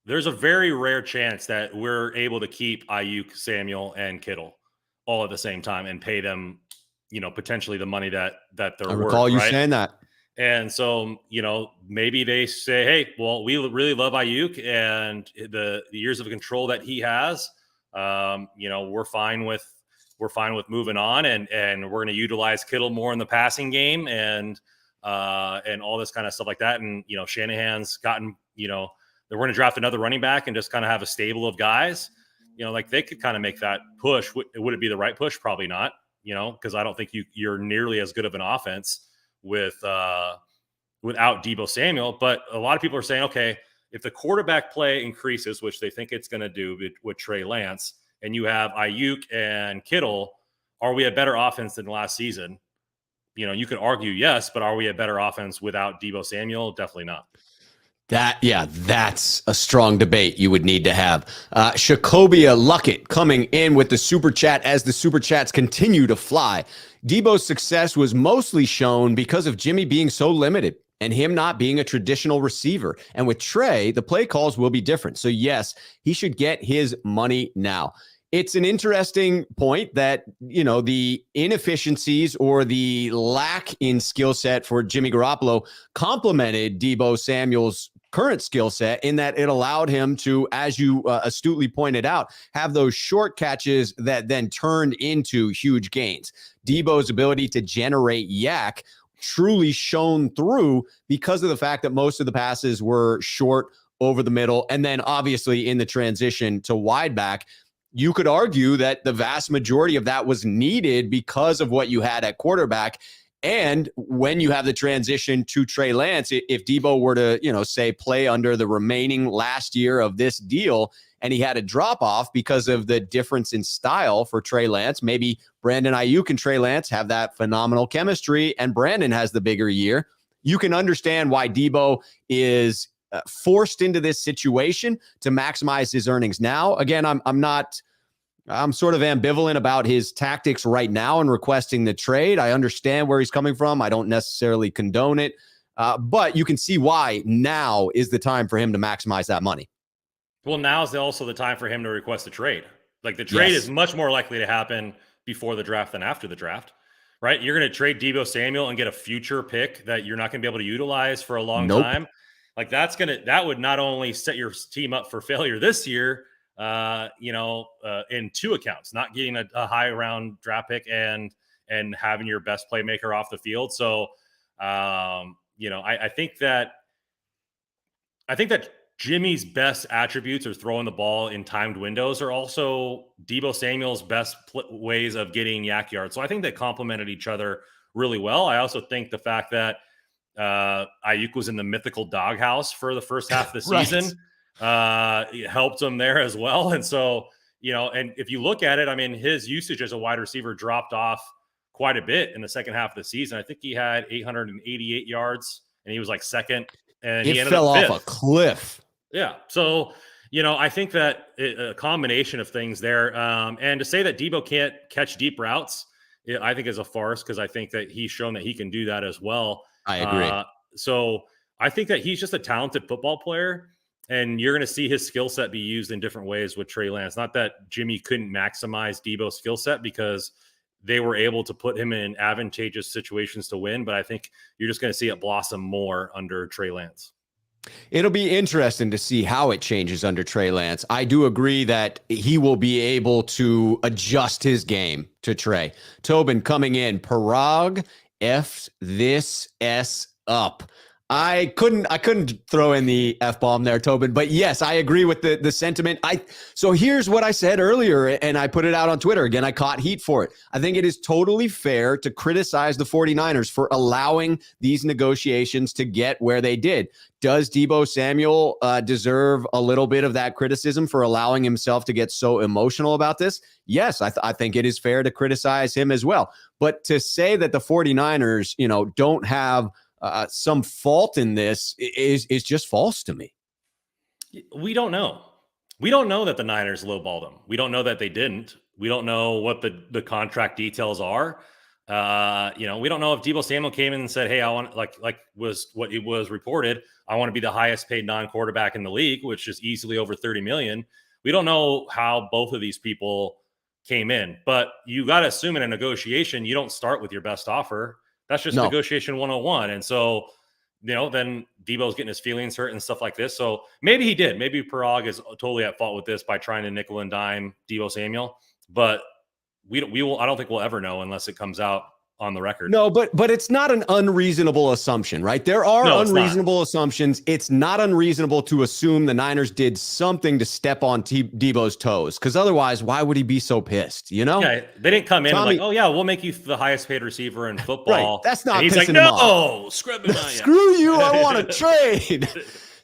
there's a very rare chance that we're able to keep Ayuk, Samuel, and Kittle all at the same time and pay them, potentially the money that they're worth. I recall you saying that. And so, maybe they say, hey, well, we really love Ayuk and the years of control that he has. We're fine with moving on and we're going to utilize Kittle more in the passing game and all this kind of stuff like that. And, Shanahan's gotten, they're going to draft another running back and just kind of have a stable of guys, like they could kind of make that push. Would it be the right push? Probably not, because I don't think you're nearly as good of an offense without Deebo Samuel. But a lot of people are saying, okay, if the quarterback play increases, which they think it's going to do with Trey Lance, and you have Ayuk and Kittle, are we a better offense than last season? You could argue yes, but are we a better offense without Deebo Samuel? Definitely not. That's a strong debate you would need to have. Shakobia Luckett coming in with the super chat as the super chats continue to fly. Deebo's success was mostly shown because of Jimmy being so limited and him not being a traditional receiver. And with Trey, the play calls will be different. So yes, he should get his money now. It's an interesting point that, the inefficiencies or the lack in skill set for Jimmy Garoppolo complemented Deebo Samuel's current skill set in that it allowed him to, as you astutely pointed out, have those short catches that then turned into huge gains. Deebo's ability to generate yak truly shone through because of the fact that most of the passes were short over the middle. And then obviously in the transition to wide back, you could argue that the vast majority of that was needed because of what you had at quarterback. And when you have the transition to Trey Lance, if Deebo were to, say play under the remaining last year of this deal and he had a drop off because of the difference in style for Trey Lance, maybe Brandon Ayuk and Trey Lance have that phenomenal chemistry and Brandon has the bigger year. You can understand why Deebo is forced into this situation to maximize his earnings now. Again, I'm sort of ambivalent about his tactics right now in requesting the trade. I understand where he's coming from. I don't necessarily condone it, but you can see why now is the time for him to maximize that money. Well, now is also the time for him to request a trade. Like the trade is much more likely to happen before the draft than after the draft, right? You're going to trade Deebo Samuel and get a future pick that you're not going to be able to utilize for a long Nope. time. Like that would not only set your team up for failure this year, in two accounts, not getting a high round draft pick and having your best playmaker off the field. So, I think that Jimmy's best attributes are throwing the ball in timed windows are also Deebo Samuel's best ways of getting yak yards. So I think they complemented each other really well. I also think the fact that Ayuk was in the mythical doghouse for the first half of the Right. season it helped him there as well. And so, and if you look at it, I mean, his usage as a wide receiver dropped off quite a bit in the second half of the season. I think he had 888 yards and he was like second, and he ended fell up off fifth. a cliff. Yeah. So, I think that a combination of things there. And to say that Deebo can't catch deep routes, I think is a farce, because I think that he's shown that he can do that as well. I agree. So I think that he's just a talented football player, and you're going to see his skill set be used in different ways with Trey Lance. Not that Jimmy couldn't maximize Deebo's skill set, because they were able to put him in advantageous situations to win, but I think you're just going to see it blossom more under Trey Lance. It'll be interesting to see how it changes under Trey Lance. I do agree that he will be able to adjust his game to Trey. Tobin coming in. Parag F'd this S up. I couldn't throw in the F-bomb there, Tobin, but yes, I agree with the sentiment. So here's what I said earlier, and I put it out on Twitter. Again, I caught heat for it. I think it is totally fair to criticize the 49ers for allowing these negotiations to get where they did. Does Deebo Samuel deserve a little bit of that criticism for allowing himself to get so emotional about this? Yes, I think it is fair to criticize him as well. But to say that the 49ers, don't have some fault in this is just false to me. We don't know. We don't know that the Niners lowballed them. We don't know that they didn't. We don't know what the contract details are. We don't know if Deebo Samuel came in and said, "Hey, I want like was what it was reported. I want to be the highest paid non-quarterback in the league, which is easily over 30 million." We don't know how both of these people came in, but you got to assume in a negotiation, you don't start with your best offer. That's just negotiation 101. And so, then Deebo's getting his feelings hurt and stuff like this. So maybe he did. Maybe Parag is totally at fault with this by trying to nickel and dime Deebo Samuel. But I don't think we'll ever know unless it comes out on the record. No, but it's not an unreasonable assumption, right? There are unreasonable assumptions. It's not unreasonable to assume the Niners did something to step on Deebo's toes, because otherwise, why would he be so pissed? Yeah, they didn't come in and like, "Oh yeah, we'll make you the highest paid receiver in football." Right. That's not. And he's like, "No, screw you! I want to trade."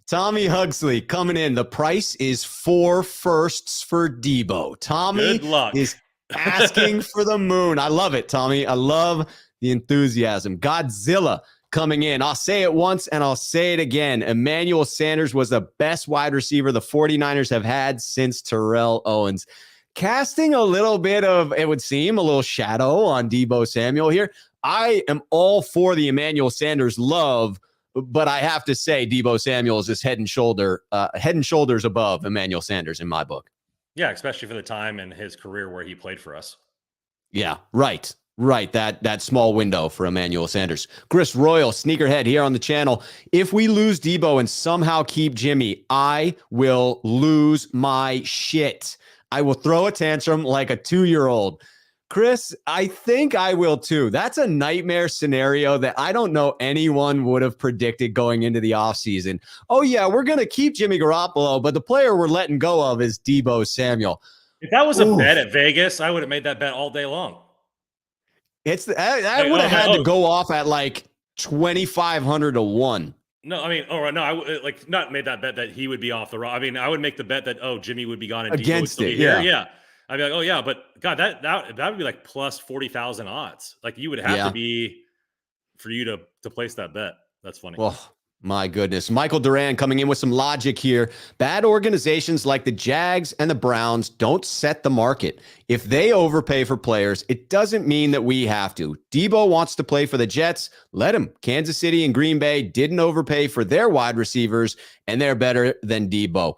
Tommy Huxley coming in. The price is 4 firsts for Deebo. Tommy Good luck. is asking for the moon. I love it, Tommy. I love the enthusiasm. Godzilla coming in. I'll say it once and I'll say it again. Emmanuel Sanders was the best wide receiver the 49ers have had since Terrell Owens. Casting a little bit of, it would seem, a little shadow on Deebo Samuel here. I am all for the Emmanuel Sanders love, but I have to say Deebo Samuel is just head and shoulders above Emmanuel Sanders in my book. Yeah, especially for the time in his career where he played for us. Yeah, right. That small window for Emmanuel Sanders. Chris Royal, sneakerhead here on the channel. If we lose Deebo and somehow keep Jimmy, I will lose my shit. I will throw a tantrum like a 2-year-old. Chris, I think I will too. That's a nightmare scenario that I don't know anyone would have predicted going into the offseason. Oh, yeah, we're going to keep Jimmy Garoppolo, but the player we're letting go of is Deebo Samuel. If that was a bet at Vegas, I would have made that bet all day long. I would have had to go off at like 2,500 to 1. No, I mean, I like not made that bet that he would be off the roster. I mean, I would make the bet that Jimmy would be gone and Deebo would still be here. Yeah. I'd be like, oh yeah, but God, that would be like plus 40,000 odds. Like you would have to be for you to place that bet. That's funny. Well, my goodness. Michael Duran coming in with some logic here. Bad organizations like the Jags and the Browns don't set the market. If they overpay for players, it doesn't mean that we have to. Deebo wants to play for the Jets. Let him. Kansas City and Green Bay didn't overpay for their wide receivers, and they're better than Deebo.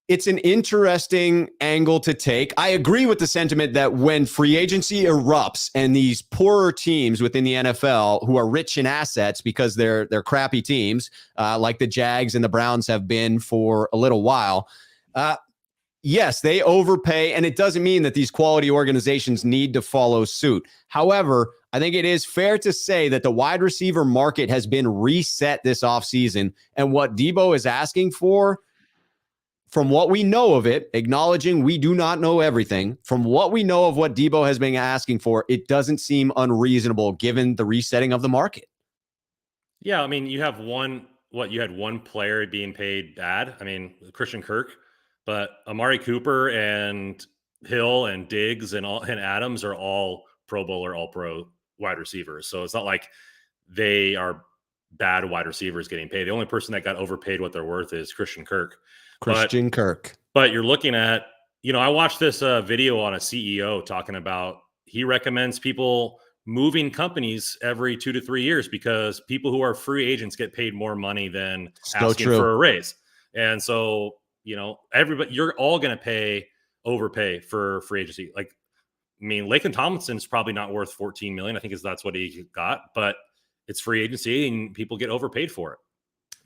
It's an interesting angle to take. I agree with the sentiment that when free agency erupts and these poorer teams within the NFL who are rich in assets because they're crappy teams, like the Jags and the Browns have been for a little while, yes, they overpay, and it doesn't mean that these quality organizations need to follow suit. However, I think it is fair to say that the wide receiver market has been reset this offseason, and what Deebo is asking for, from what we know of it, acknowledging we do not know everything, from what we know of what Deebo has been asking for, it doesn't seem unreasonable given the resetting of the market. Yeah, I mean, you had one player being paid bad. I mean, Christian Kirk, but Amari Cooper and Hill and Diggs and Adams are all Pro Bowler, all pro wide receivers. So it's not like they are bad wide receivers getting paid. The only person that got overpaid what they're worth is Christian Kirk. Christian Kirk. But you're looking at, I watched this video on a CEO talking about he recommends people moving companies every 2 to 3 years because people who are free agents get paid more money than asking for a raise. And so, everybody, you're all going to overpay for free agency. Like, I mean, Laken Tomlinson's probably not worth $14 million. I think that's what he got, but it's free agency and people get overpaid for it.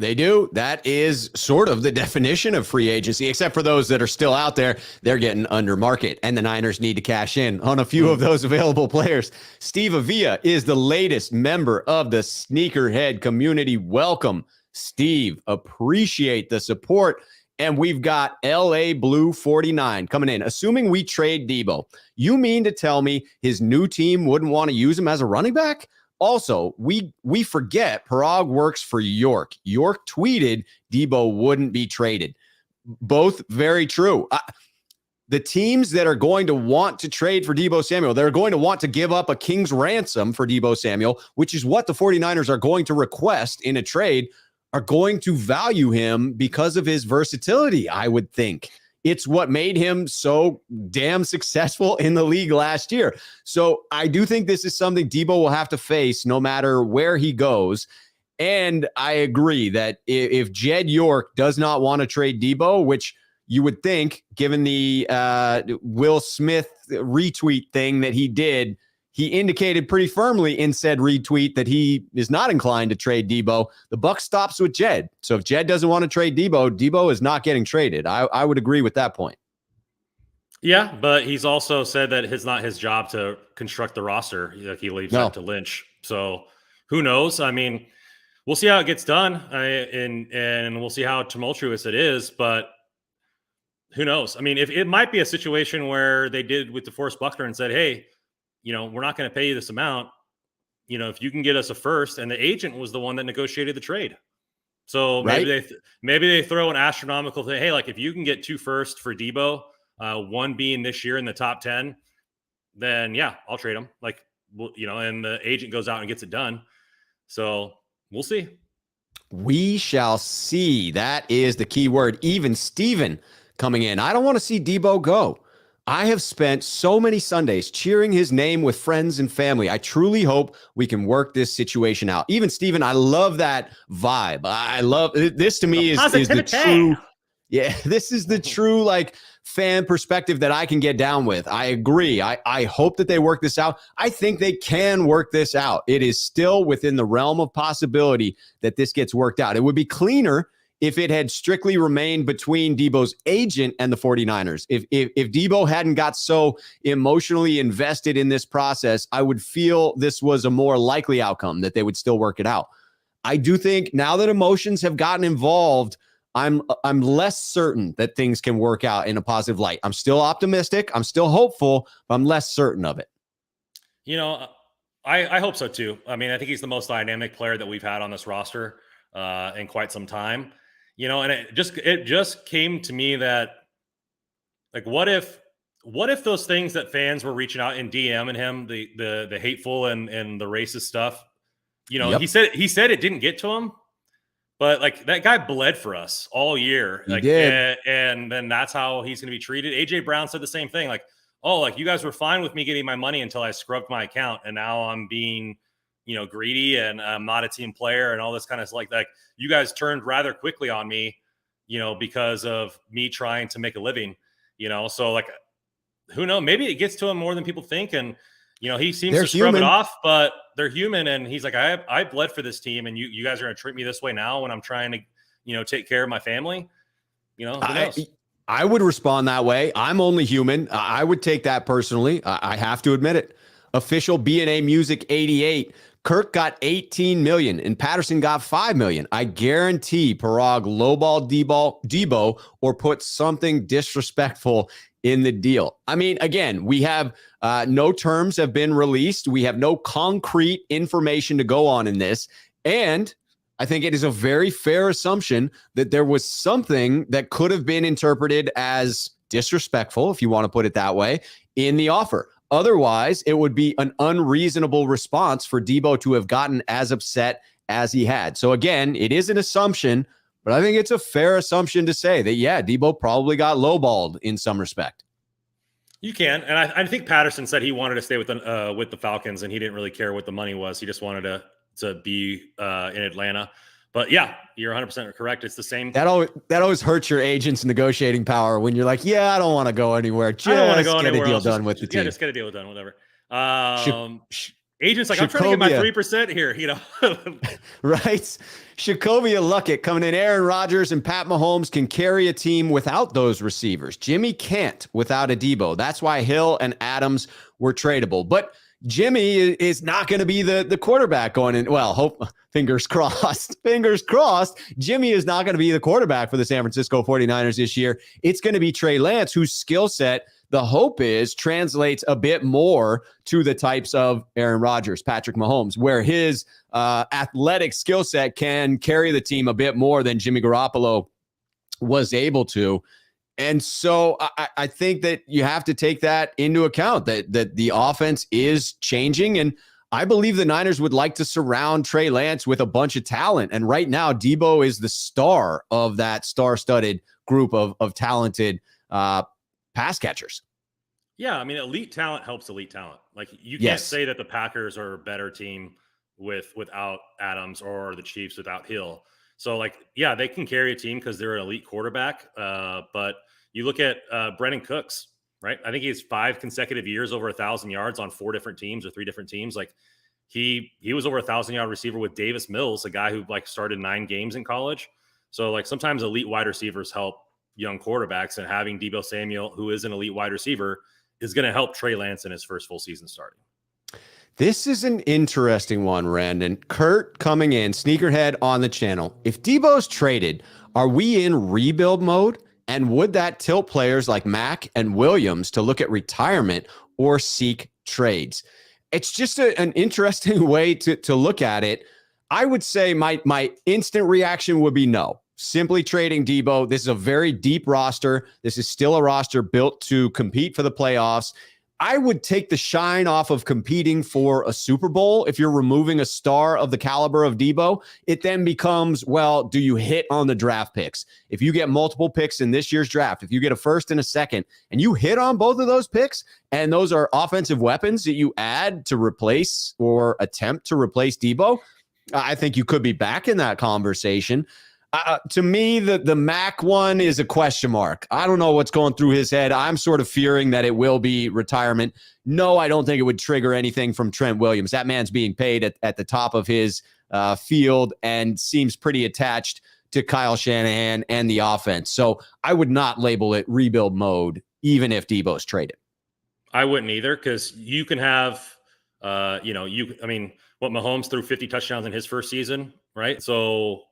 They do. That is sort of the definition of free agency, except for those that are still out there. They're getting under market, and the Niners need to cash in on a few of those available players. Steve Avila is the latest member of the Sneakerhead community. Welcome, Steve. Appreciate the support. And we've got LA Blue 49 coming in. Assuming we trade Deebo, you mean to tell me his new team wouldn't want to use him as a running back? Also, we forget Parag works for York. York tweeted Deebo wouldn't be traded. Both very true. The teams that are going to want to trade for Deebo Samuel, they're going to want to give up a king's ransom for Deebo Samuel, which is what the 49ers are going to request in a trade, are going to value him because of his versatility, I would think. It's what made him so damn successful in the league last year. So I do think this is something Deebo will have to face no matter where he goes. And I agree that if Jed York does not want to trade Deebo, which you would think, given the Will Smith retweet thing that he did, he indicated pretty firmly in said retweet that he is not inclined to trade Deebo. The buck stops with Jed. So if Jed doesn't want to trade Deebo, Deebo is not getting traded. I would agree with that point. Yeah, but he's also said that it's not his job to construct the roster. Like he leaves that to Lynch. So who knows? I mean, we'll see how it gets done, and we'll see how tumultuous it is. But who knows? I mean, if it might be a situation where they did with DeForest Buckner and said, "Hey, we're not going to pay you this amount. If you can get us a first," and the agent was the one that negotiated the trade. So maybe they throw an astronomical thing. Hey, like if you can get 2 firsts for Deebo, one being this year in the top 10, then yeah, I'll trade him. Like, and the agent goes out and gets it done. So we'll see. We shall see. That is the key word. Even Steven coming in. I don't want to see Deebo go. I have spent so many Sundays cheering his name with friends and family. I truly hope we can work this situation out. Even Steven, I love that vibe. I love this. To me is the true. Yeah, this is the true fan perspective that I can get down with. I agree. I hope that they work this out. I think they can work this out. It is still within the realm of possibility that this gets worked out. It would be cleaner if it had strictly remained between Deebo's agent and the 49ers. If Deebo hadn't got so emotionally invested in this process, I would feel this was a more likely outcome, that they would still work it out. I do think now that emotions have gotten involved, I'm less certain that things can work out in a positive light. I'm still optimistic. I'm still hopeful, but I'm less certain of it. I hope so too. I mean, I think he's the most dynamic player that we've had on this roster in quite some time. And it just came to me that, like, what if those things that fans were reaching out and DMing him, the hateful and the racist stuff, yep. he said it didn't get to him, but like that guy bled for us all year. He did. And then that's how he's going to be treated. AJ Brown said the same thing. Like, oh, like you guys were fine with me getting my money until I scrubbed my account. And now I'm being, greedy and I'm not a team player and all this kind of like you guys turned rather quickly on me. because of me trying to make a living, so like, who knows, maybe it gets to him more than people think. And, he seems They're to scrub it human. off, but they're human. And he's like, I bled for this team, and you guys are going to treat me this way now when I'm trying to, take care of my family. Who knows? I would respond that way. I'm only human. I would take that personally. I have to admit it. Official B&A Music 88. Kirk got 18 million and Patterson got 5 million. I guarantee Parag lowball Deebo or put something disrespectful in the deal. I mean, again, we have no terms have been released. We have no concrete information to go on in this. And I think it is a very fair assumption that there was something that could have been interpreted as disrespectful, if you want to put it that way, in the offer. Otherwise, it would be an unreasonable response for Deebo to have gotten as upset as he had. So again, it is an assumption, but I think it's a fair assumption to say that, yeah, Deebo probably got lowballed in some respect. You can. And I think Patterson said he wanted to stay with the Falcons, and he didn't really care what the money was. He just wanted to be in Atlanta. But yeah, you're 100% correct. It's the same. That always hurts your agent's negotiating power when you're like, yeah, I don't want to go anywhere. Just I don't want to go get anywhere a deal else. done with the team. Yeah, just get a deal done, whatever. Agent's like, I'm trying to get my 3% here, Right? Shacovia Luckett coming in. Aaron Rodgers and Pat Mahomes can carry a team without those receivers. Jimmy can't without a Deebo. That's why Hill and Adams were tradable. But Jimmy is not going to be the quarterback going in. Well, fingers crossed. Fingers crossed. Jimmy is not going to be the quarterback for the San Francisco 49ers this year. It's going to be Trey Lance, whose skill set, the hope is, translates a bit more to the types of Aaron Rodgers, Patrick Mahomes, where his athletic skill set can carry the team a bit more than Jimmy Garoppolo was able to. And so I think that you have to take that into account, that the offense is changing. And I believe the Niners would like to surround Trey Lance with a bunch of talent. And right now, Deebo is the star of that star-studded group of talented pass catchers. Yeah, I mean, elite talent helps elite talent. Like, you can't say that the Packers are a better team without Adams, or the Chiefs without Hill. So, like, yeah, they can carry a team because they're an elite quarterback. But you look at Brennan Cooks, right? I think he has 5 consecutive years over 1,000 yards on 4 different teams or 3 different teams. Like, he was over 1,000-yard receiver with Davis Mills, a guy who started 9 games in college. So, like, sometimes elite wide receivers help young quarterbacks, and having Deebo Samuel, who is an elite wide receiver, is going to help Trey Lance in his first full season starting. This is an interesting one, Randon. Kurt coming in, sneakerhead on the channel. If Deebo's traded, are we in rebuild mode? And would that tilt players like Mack and Williams to look at retirement or seek trades? It's just an interesting way to look at it. I would say my instant reaction would be no. Simply trading Deebo. This is a very deep roster. This is still a roster built to compete for the playoffs. I would take the shine off of competing for a Super Bowl. If you're removing a star of the caliber of Deebo, it then becomes, well, do you hit on the draft picks? If you get multiple picks in this year's draft, if you get a first and a second, and you hit on both of those picks, and those are offensive weapons that you add to replace or attempt to replace Deebo, I think you could be back in that conversation. To me, the Mac one is a question mark. I don't know what's going through his head. I'm sort of fearing that it will be retirement. No, I don't think it would trigger anything from Trent Williams. That man's being paid at the top of his field and seems pretty attached to Kyle Shanahan and the offense. So I would not label it rebuild mode, even if Deebo's traded. I wouldn't either, because you can have, what Mahomes threw 50 touchdowns in his first season, right? So,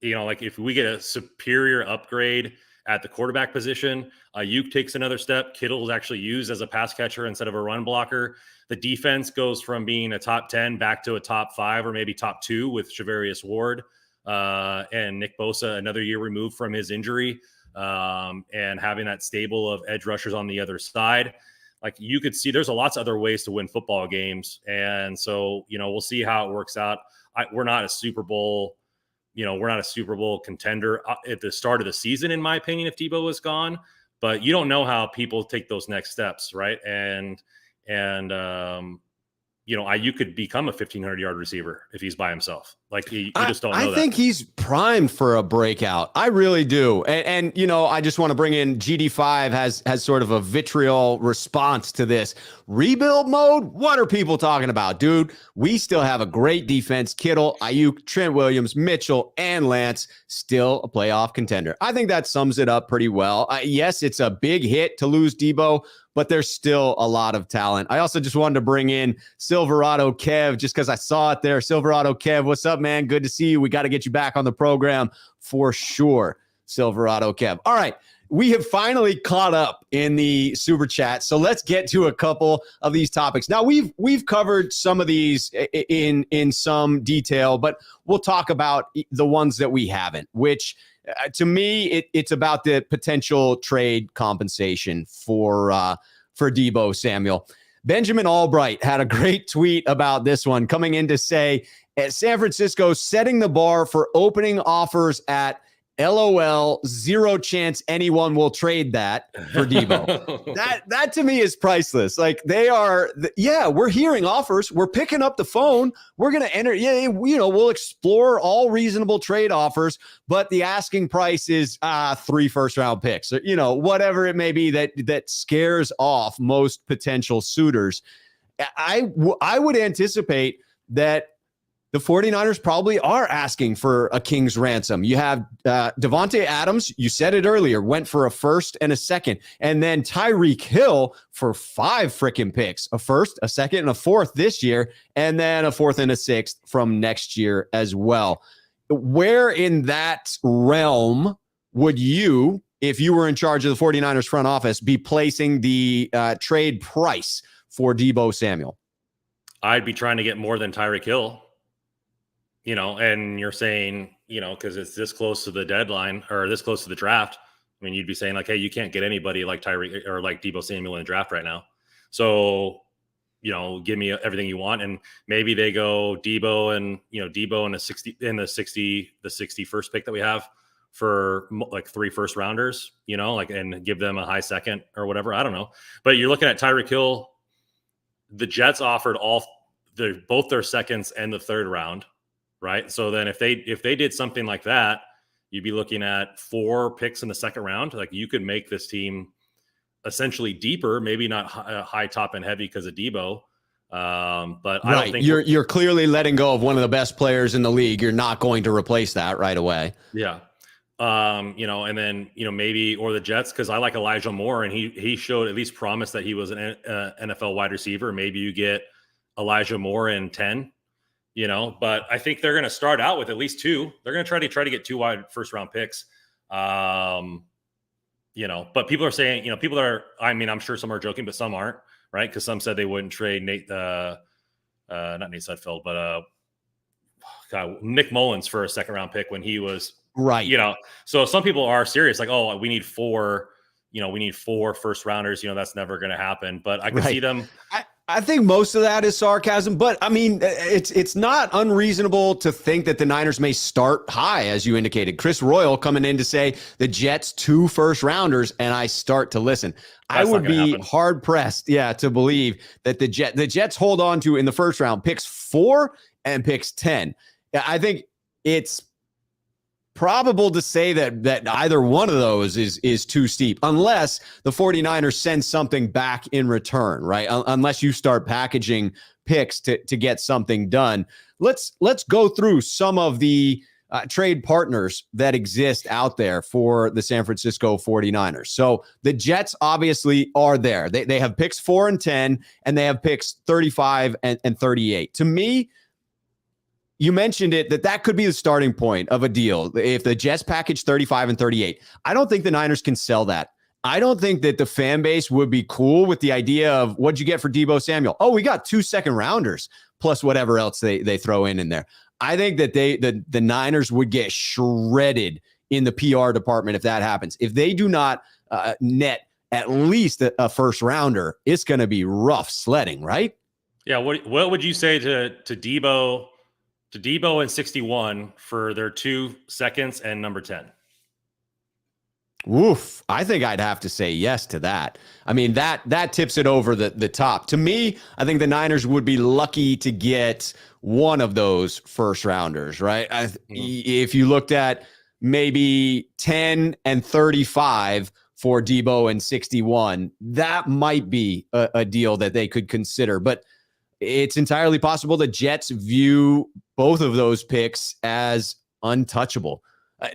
like, if we get a superior upgrade at the quarterback position, Ayuk takes another step. Kittle is actually used as a pass catcher instead of a run blocker. The defense goes from being a top 10 back to a top 5 or maybe top 2 with Charvarius Ward and Nick Bosa, another year removed from his injury, and having that stable of edge rushers on the other side. Like, you could see there's lots of other ways to win football games. And so, we'll see how it works out. We're not a Super Bowl contender at the start of the season, in my opinion, if Deebo is gone. But you don't know how people take those next steps, right? And you could become a 1,500-yard receiver if he's by himself. Like you just don't know I think he's primed for a breakout. I really do. And you know, I just want to bring in GD5 has sort of a vitriol response to this. Rebuild mode? What are people talking about, dude? We still have a great defense. Kittle, Ayuk, Trent Williams, Mitchell, and Lance, still a playoff contender. I think that sums it up pretty well. Yes, it's a big hit to lose Deebo, but there's still a lot of talent. I also just wanted to bring in Silverado Kev just because I saw it there. Silverado Kev, what's up, man? Good to see you. We got to get you back on the program for sure, Silverado Kev. All right. We have finally caught up in the super chat. So let's get to a couple of these topics. Now we've covered some of these in some detail, but we'll talk about the ones that we haven't, which to me, it's about the potential trade compensation for Deebo Samuel. Benjamin Albright had a great tweet about this one, coming in to say, San Francisco setting the bar for opening offers at LOL, zero chance anyone will trade that for Deebo. that to me is priceless. Like they are, we're hearing offers. We're picking up the phone. We're going to enter. Yeah, we'll explore all reasonable trade offers, but the asking price is 3 first-round picks, or, whatever it may be that scares off most potential suitors. I would anticipate that the 49ers probably are asking for a king's ransom. You have Devontae Adams, you said it earlier, went for a first and a second. And then Tyreek Hill for 5 freaking picks, a first, a second, and a fourth this year, and then a fourth and a sixth from next year as well. Where in that realm would you, if you were in charge of the 49ers front office, be placing the trade price for Deebo Samuel? I'd be trying to get more than Tyreek Hill. And you're saying, because it's this close to the deadline or this close to the draft. I mean, you'd be saying like, hey, you can't get anybody like Tyreek or like Deebo Samuel in the draft right now. So, give me everything you want. And maybe they go Deebo and the 61st pick that we have for like 3 first rounders, and give them a high second or whatever. I don't know. But you're looking at Tyreek Hill. The Jets offered both their seconds and the 3rd round. Right. So then if they did something like that, you'd be looking at 4 picks in the 2nd round. Like you could make this team essentially deeper, maybe not high top and heavy because of Debo. But I don't think you're clearly letting go of one of the best players in the league. You're not going to replace that right away. Yeah. And then, maybe, or the Jets, because I like Elijah Moore and he showed at least promise that he was an NFL wide receiver. Maybe you get Elijah Moore in 10. But I think they're going to start out with at least 2. They're going to try to get 2 wide first-round picks. But people are saying, people that are, I'm sure some are joking, but some aren't, right? Because some said they wouldn't trade not Nate Sudfeld, but Nick Mullins for a 2nd-round pick when he was right. So some people are serious, like, oh, we need 4 first-rounders. That's never going to happen. But I can see them. I think most of that is sarcasm, but I mean, it's not unreasonable to think that the Niners may start high, as you indicated. Chris Royal coming in to say the Jets 2 first rounders, and I start to listen. I would be hard pressed, to believe that the Jets hold on to in the 1st round picks 4 and picks 10. I think it's probable to say that either one of those is too steep, unless the 49ers send something back in return, right? Unless you start packaging picks to get something done. Let's go through some of the trade partners that exist out there for the San Francisco 49ers. So the Jets obviously are there. They have picks 4 and 10, and they have picks 35 and 38. To me, you mentioned it, that could be the starting point of a deal. If the Jets package 35 and 38, I don't think the Niners can sell that. I don't think that the fan base would be cool with the idea of what'd you get for Deebo Samuel? Oh, we got 2 second rounders plus whatever else they throw in there. I think that the Niners would get shredded in the PR department if that happens. If they do not net at least a first rounder, it's going to be rough sledding, right? Yeah. What would you say to Deebo? To Deebo and 61 for their 2 seconds and number 10. Oof. I think I'd have to say yes to that. I mean, that tips it over the top. To me, I think the Niners would be lucky to get one of those first rounders, right? If you looked at maybe 10 and 35 for Deebo and 61, that might be a deal that they could consider. But it's entirely possible the Jets view both of those picks as untouchable.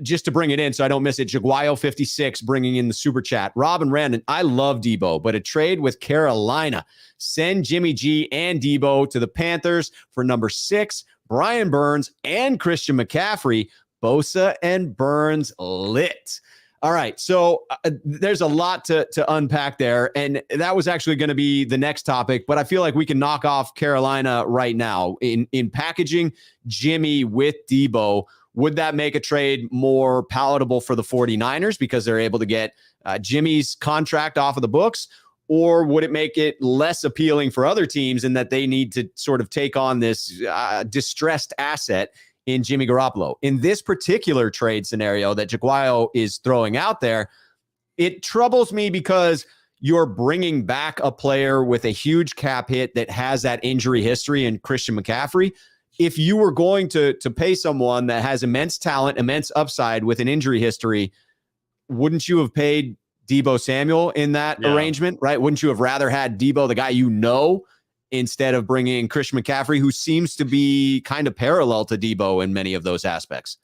Just to bring it in so I don't miss it, Jaguayo56 bringing in the super chat. Rob and Randon, I love Deebo, but a trade with Carolina. Send Jimmy G and Deebo to the Panthers for number 6, Brian Burns and Christian McCaffrey. Bosa and Burns lit. All right, so there's a lot to unpack there, and that was actually going to be the next topic, but I feel like we can knock off Carolina right now. In packaging Jimmy with Deebo, would that make a trade more palatable for the 49ers because they're able to get Jimmy's contract off of the books? Or would it make it less appealing for other teams in that they need to sort of take on this distressed asset in Jimmy Garoppolo? In this particular trade scenario that Jaguayo is throwing out there, it troubles me because you're bringing back a player with a huge cap hit that has that injury history in Christian McCaffrey. If you were going to pay someone that has immense talent, immense upside with an injury history, wouldn't you have paid Deebo Samuel in that arrangement, right? Wouldn't you have rather had Deebo, the guy you know, instead of bringing in Christian McCaffrey, who seems to be kind of parallel to Deebo in many of those aspects?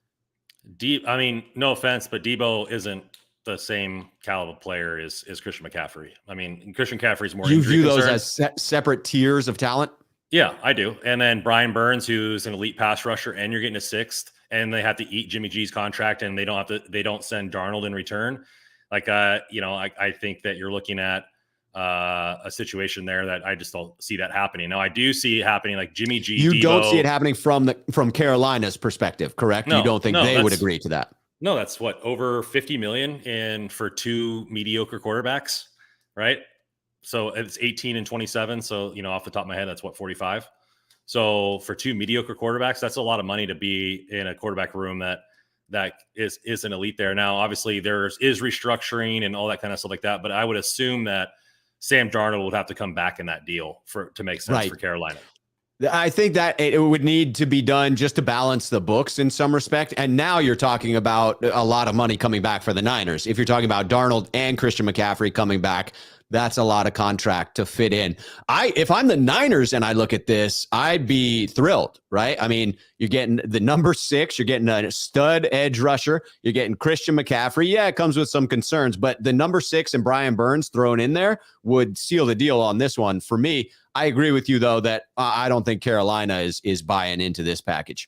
I mean, no offense, but Deebo isn't the same caliber player as Christian McCaffrey. I mean, Christian McCaffrey's more. You view those as separate tiers of talent? Yeah, I do. And then Brian Burns, who's an elite pass rusher, and you're getting a 6th, and they have to eat Jimmy G's contract, and they don't send Darnold in return. Like, I think that you're looking at a situation there that I just don't see that happening. Now, I do see it happening, like Jimmy G. You Deebo, don't see it happening from Carolina's perspective, correct? No, you don't think they would agree to that? No, that's what, over $50 million for 2 mediocre quarterbacks, right? So it's 18 and 27. So, off the top of my head, that's what, 45. So for 2 mediocre quarterbacks, that's a lot of money to be in a quarterback room that is an elite there. Now, obviously is restructuring and all that kind of stuff like that. But I would assume that Sam Darnold would have to come back in that deal to make sense for Carolina. I think that it would need to be done just to balance the books in some respect. And now you're talking about a lot of money coming back for the Niners. If you're talking about Darnold and Christian McCaffrey coming back, that's a lot of contract to fit in. If I'm the Niners and I look at this, I'd be thrilled, right? I mean, you're getting the number 6, you're getting a stud edge rusher, you're getting Christian McCaffrey. Yeah, it comes with some concerns, but the number 6 and Brian Burns thrown in there would seal the deal on this one. For me, I agree with you, though, that I don't think Carolina is buying into this package.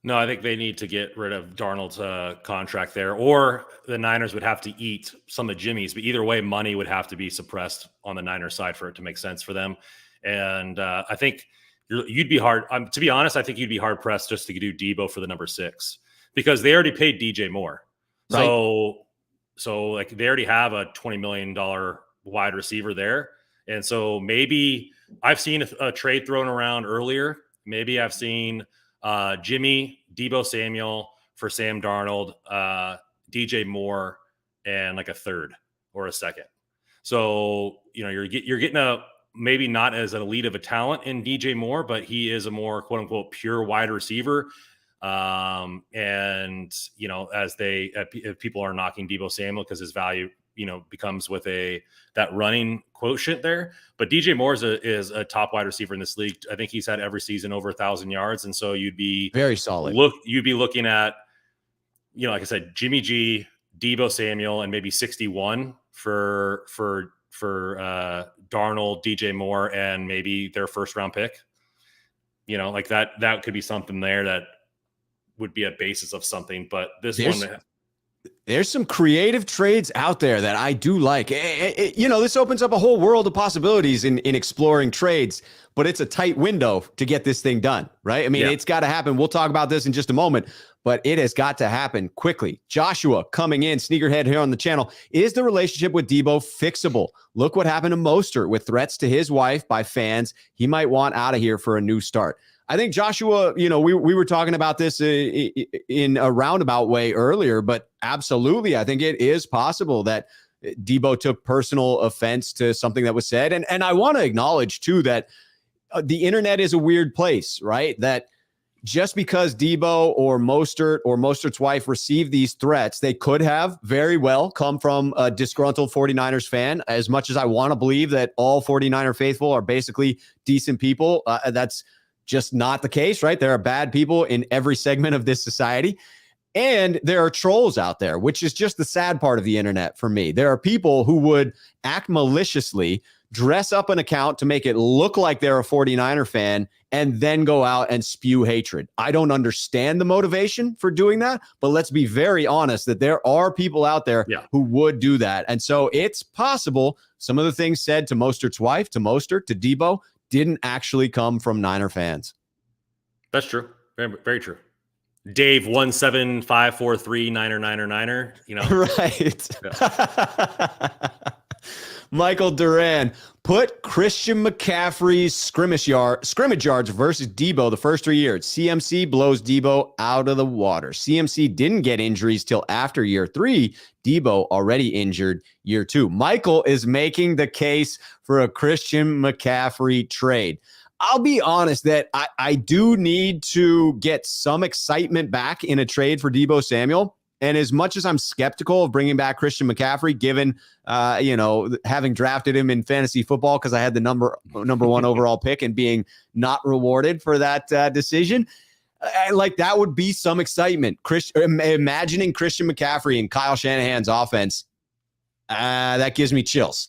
No, I think they need to get rid of Darnold's contract there, or the Niners would have to eat some of Jimmy's. But either way, money would have to be suppressed on the Niners side for it to make sense for them. And I think you'd be hard. To be honest, I think you'd be hard pressed just to do Deebo for the number 6 because they already paid DJ Moore. Right. So like they already have a $20 million wide receiver there. And so maybe I've seen a trade thrown around earlier. Maybe I've seen Jimmy, Deebo Samuel for Sam Darnold, DJ Moore, and like a 3rd or a 2nd. So, you're getting a maybe not as an elite of a talent in DJ Moore, but he is a more quote unquote pure wide receiver. And, as if people are knocking Deebo Samuel because his value, becomes with that running quotient there. But DJ Moore is a top wide receiver in this league. I think he's had every season over 1,000 yards. And so you'd be very solid. You'd be looking at, like I said, Jimmy G, Deebo Samuel, and maybe 61 for Darnold, DJ Moore, and maybe their 1st round pick. Like that could be something there that would be a basis of something. But there's some creative trades out there that I do like. This opens up a whole world of possibilities in exploring trades, but it's a tight window to get this thing done, right? I mean, It's got to happen. We'll talk about this in just a moment, but it has got to happen quickly. Joshua coming in, Sneakerhead here on the channel. Is the relationship with Deebo fixable? Look what happened to Mostert with threats to his wife by fans. He might want out of here for a new start. I think Joshua, we were talking about this in a roundabout way earlier, but absolutely, I think it is possible that Deebo took personal offense to something that was said. And I want to acknowledge, too, that the internet is a weird place, right? That just because Deebo or Mostert's wife received these threats, they could have very well come from a disgruntled 49ers fan. As much as I want to believe that all 49er faithful are basically decent people, that's just not the case, right? There are bad people in every segment of this society. And there are trolls out there, which is just the sad part of the internet for me. There are people who would act maliciously, dress up an account to make it look like they're a 49er fan, and then go out and spew hatred. I don't understand the motivation for doing that, but let's be very honest that there are people out there who would do that. And so it's possible some of the things said to Mostert's wife, to Mostert, to Deebo, didn't actually come from Niner fans. That's true. Very, very true. Dave 17543 Niner. Right. Yeah. Michael Duran, put Christian McCaffrey's scrimmage yards versus Deebo the first 3 years. CMC blows Deebo out of the water. CMC didn't get injuries till after year 3. Deebo already injured year 2. Michael is making the case for a Christian McCaffrey trade. I'll be honest that I do need to get some excitement back in a trade for Deebo Samuel. And as much as I'm skeptical of bringing back Christian McCaffrey, given, having drafted him in fantasy football because I had the number 1 overall pick and being not rewarded for that decision, like that would be some excitement. Imagining Christian McCaffrey and Kyle Shanahan's offense, that gives me chills.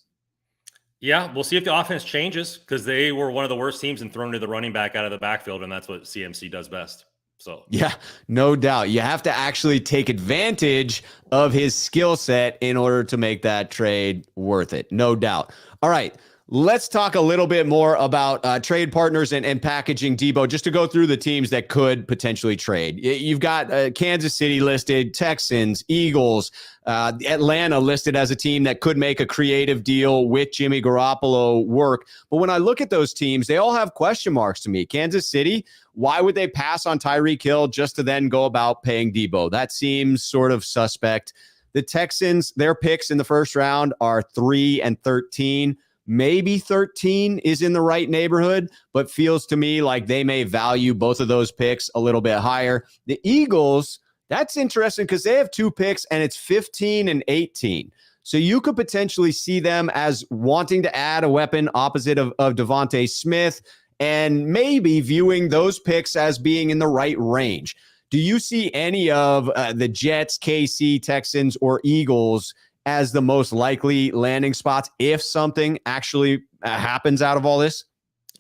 Yeah, we'll see if the offense changes because they were one of the worst teams in throwing to the running back out of the backfield, and that's what CMC does best. So yeah, no doubt. You have to actually take advantage of his skill set in order to make that trade worth it. No doubt. All right. Let's talk a little bit more about trade partners and packaging Deebo, just to go through the teams that could potentially trade. You've got Kansas City listed, Texans, Eagles, Atlanta listed as a team that could make a creative deal with Jimmy Garoppolo work. But when I look at those teams, they all have question marks to me. Kansas City, why would they pass on Tyreek Hill just to then go about paying Deebo? That seems sort of suspect. The Texans, their picks in the first round are 3 and 13. Maybe 13 is in the right neighborhood, but feels to me like they may value both of those picks a little bit higher. The Eagles, that's interesting because they have 2 picks and it's 15 and 18. So you could potentially see them as wanting to add a weapon opposite of Devontae Smith and maybe viewing those picks as being in the right range. Do you see any of the Jets, KC, Texans, or Eagles as the most likely landing spots if something actually happens out of all this?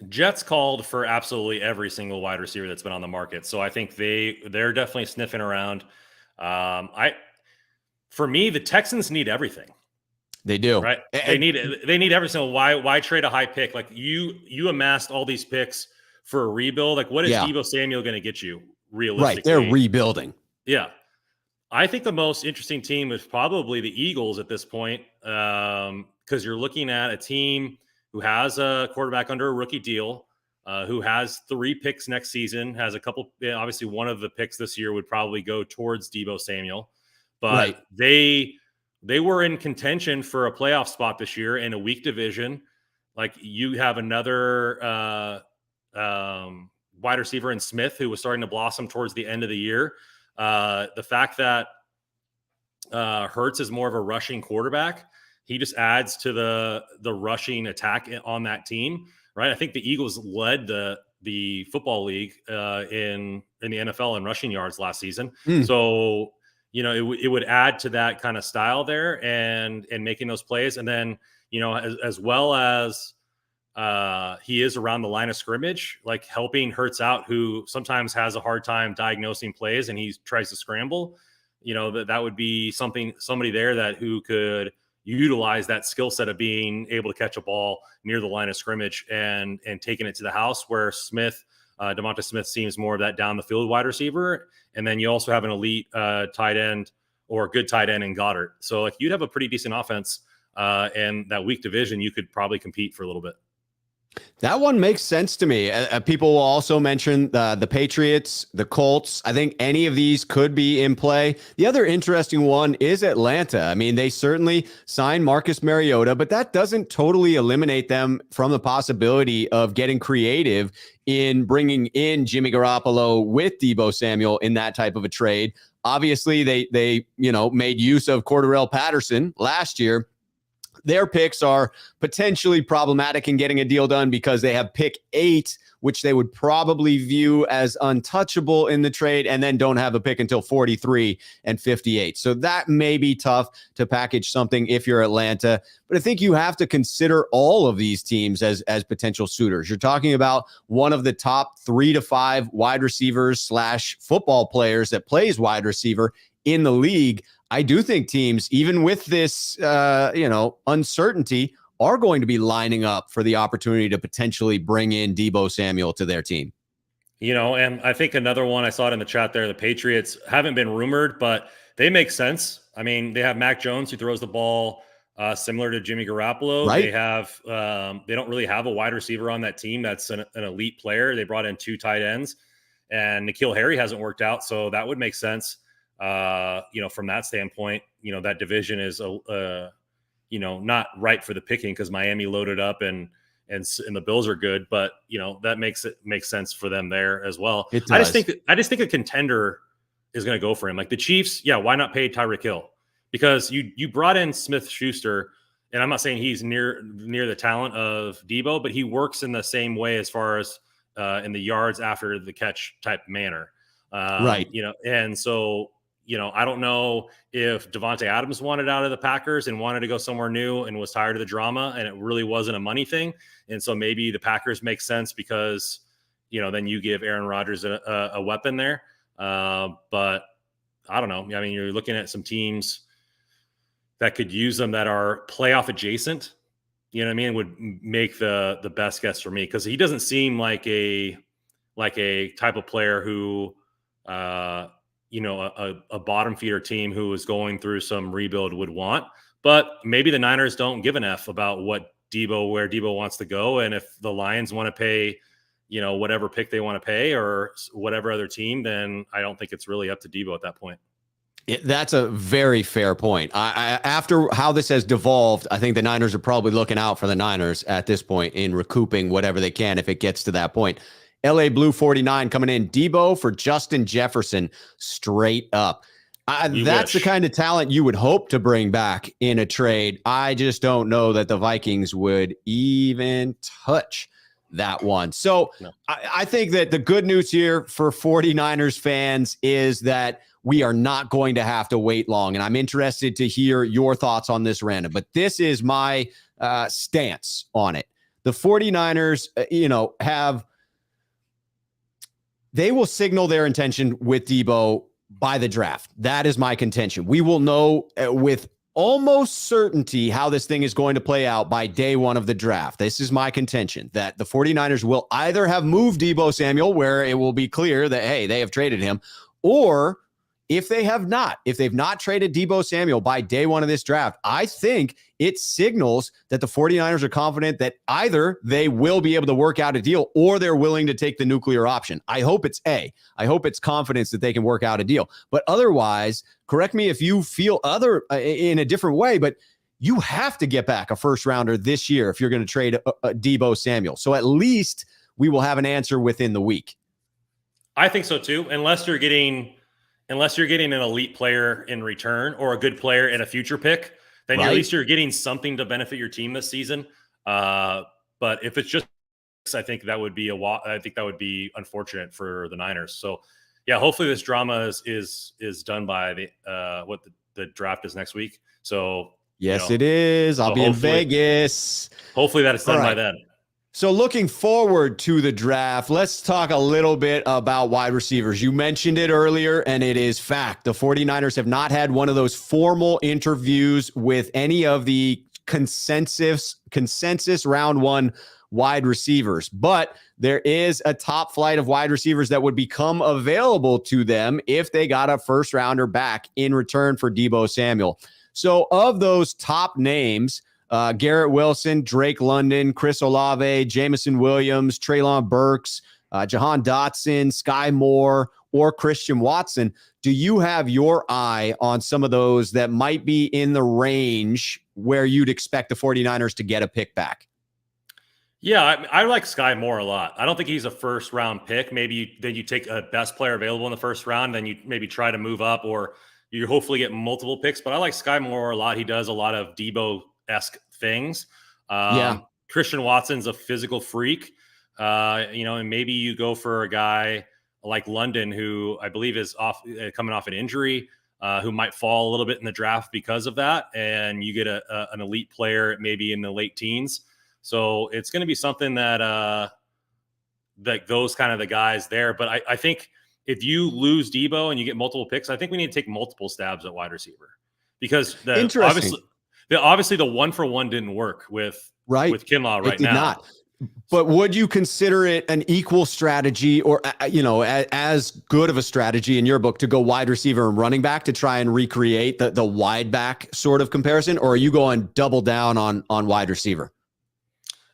Jets called for absolutely every single wide receiver that's been on the market. So I think they're definitely sniffing around. For me, the Texans need everything. They do. Right? They need every single. Why trade a high pick? Like you amassed all these picks for a rebuild. Like what is Deebo Samuel going to get you realistically? Right. They're rebuilding. Yeah. I think the most interesting team is probably the Eagles at this point, because you're looking at a team who has a quarterback under a rookie deal, who has 3 picks next season, has a couple. Obviously, one of the picks this year would probably go towards Deebo Samuel, but they were in contention for a playoff spot this year in a weak division. Like you have another wide receiver in Smith who was starting to blossom towards the end of the year. The fact that Hurts is more of a rushing quarterback, he just adds to the rushing attack on that team, right? I think the Eagles led the football league in the NFL in rushing yards last season. So, it would add to that kind of style there and making those plays. And then, as well as he is around the line of scrimmage, like helping Hurts out, who sometimes has a hard time diagnosing plays and he tries to scramble. That would be somebody there who could utilize that skill set of being able to catch a ball near the line of scrimmage and taking it to the house, where DeVonta Smith seems more of that down the field wide receiver. And then you also have an elite tight end or a good tight end in Goddard. So like you'd have a pretty decent offense, and that weak division, you could probably compete for a little bit. That one makes sense to me. People will also mention the Patriots, the Colts. I think any of these could be in play. The other interesting one is Atlanta. I mean, they certainly signed Marcus Mariota, but that doesn't totally eliminate them from the possibility of getting creative in bringing in Jimmy Garoppolo with Deebo Samuel in that type of a trade. Obviously, they made use of Cordarrelle Patterson last year. Their picks are potentially problematic in getting a deal done because they have pick 8, which they would probably view as untouchable in the trade, and then don't have a pick until 43 and 58. So that may be tough to package something if you're Atlanta. But I think you have to consider all of these teams as potential suitors. You're talking about one of the top 3 to 5 wide receivers / football players that plays wide receiver in the league. I do think teams, even with this, uncertainty, are going to be lining up for the opportunity to potentially bring in Deebo Samuel to their team. And I think another one, I saw it in the chat there, the Patriots haven't been rumored, but they make sense. I mean, they have Mac Jones, who throws the ball similar to Jimmy Garoppolo. Right. They have, they don't really have a wide receiver on that team that's an elite player. They brought in 2 tight ends, and N'Keal Harry hasn't worked out, so that would make sense. From that standpoint, that division is, not ripe for the picking because Miami loaded up and the Bills are good, but that makes sense for them there as well. It does. I just think a contender is going to go for him. Like the Chiefs. Yeah. Why not pay Tyreek Hill? Because you brought in Smith-Schuster, and I'm not saying he's near the talent of Deebo, but he works in the same way as far as in the yards after the catch type manner. Right. And so, I don't know if Devontae Adams wanted out of the Packers and wanted to go somewhere new and was tired of the drama, and it really wasn't a money thing. And so maybe the Packers make sense because, then you give Aaron Rodgers a weapon there. But I don't know. I mean, you're looking at some teams that could use them that are playoff adjacent, would make the best guess for me. Cause he doesn't seem like a type of player who, a bottom feeder team who is going through some rebuild would want. But maybe the Niners don't give an F about where Deebo wants to go. And if the Lions want to pay, whatever pick they want to pay or whatever other team, then I don't think it's really up to Deebo at that point. That's a very fair point. After how this has devolved, I think the Niners are probably looking out for the Niners at this point in recouping whatever they can if it gets to that point. LA Blue 49 coming in. Deebo for Justin Jefferson, straight up. That's the kind of talent you would hope to bring back in a trade. I just don't know that the Vikings would even touch that one. So no. I think that the good news here for 49ers fans is that we are not going to have to wait long. And I'm interested to hear your thoughts on this, Random. But this is my stance on it. The 49ers, they will signal their intention with Deebo by the draft. That is my contention. We will know with almost certainty how this thing is going to play out by day 1 of the draft. This is my contention, that the 49ers will either have moved Deebo Samuel, where it will be clear that, hey, they have traded him, or if they've not traded Deebo Samuel by day 1 of this draft, I think it signals that the 49ers are confident that either they will be able to work out a deal or they're willing to take the nuclear option. I hope it's A. I hope it's confidence that they can work out a deal. But otherwise, correct me if you feel in a different way, but you have to get back a first rounder this year if you're going to trade Deebo Samuel. So at least we will have an answer within the week. I think so too, unless you're getting an elite player in return or a good player in a future pick, then at least you're getting something to benefit your team this season. But if it's just, I think that would be unfortunate for the Niners. So yeah, hopefully this drama is done by the draft is next week. So yes, it is. I'll be in Vegas. Hopefully that is done by then. So looking forward to the draft, let's talk a little bit about wide receivers. You mentioned it earlier, and it is fact. The 49ers have not had one of those formal interviews with any of the consensus round 1 wide receivers. But there is a top flight of wide receivers that would become available to them if they got a first rounder back in return for Deebo Samuel. So of those top names, Garrett Wilson, Drake London, Chris Olave, Jamison Williams, Treylon Burks, Jahan Dotson, Sky Moore, or Christian Watson. Do you have your eye on some of those that might be in the range where you'd expect the 49ers to get a pick back? Yeah, I like Sky Moore a lot. I don't think he's a first round pick. Maybe then you take a best player available in the first round, then you maybe try to move up, or you hopefully get multiple picks. But I like Sky Moore a lot. He does a lot of Deebo-esque things. Yeah. Christian Watson's a physical freak, and maybe you go for a guy like London, who I believe is coming off an injury, who might fall a little bit in the draft because of that, and you get an elite player maybe in the late teens. So it's going to be something that those kind of the guys there. But I think if you lose Deebo and you get multiple picks, I think we need to take multiple stabs at wide receiver, because obviously the 1-for-1 didn't work with Kinlaw right now. Not. But would you consider it an equal strategy, or as good of a strategy in your book, to go wide receiver and running back to try and recreate the wide back sort of comparison, or are you going double down on wide receiver?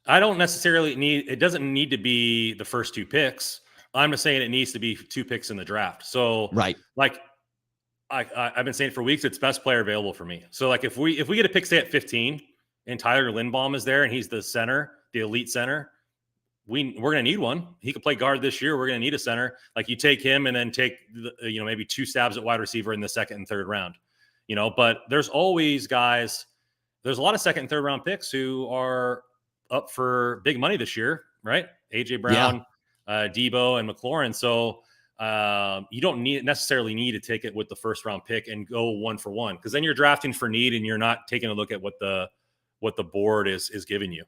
I don't necessarily it doesn't need to be the first 2 picks. I'm just saying it needs to be 2 picks in the draft. So right, like I've been saying for weeks, it's best player available for me. So like if we get a pick, say at 15, and Tyler Lindbaum is there and he's the center, the elite center, we're going to need one. He could play guard this year. We're going to need a center. Like you take him and then take maybe 2 stabs at wide receiver in the second and third round. But there's always guys. There's a lot of second and third round picks who are up for big money this year, right? AJ Brown, Deebo, and McLaurin. So you don't necessarily need to take it with the first round pick and go 1-for-1, because then you're drafting for need and you're not taking a look at what the board is giving you.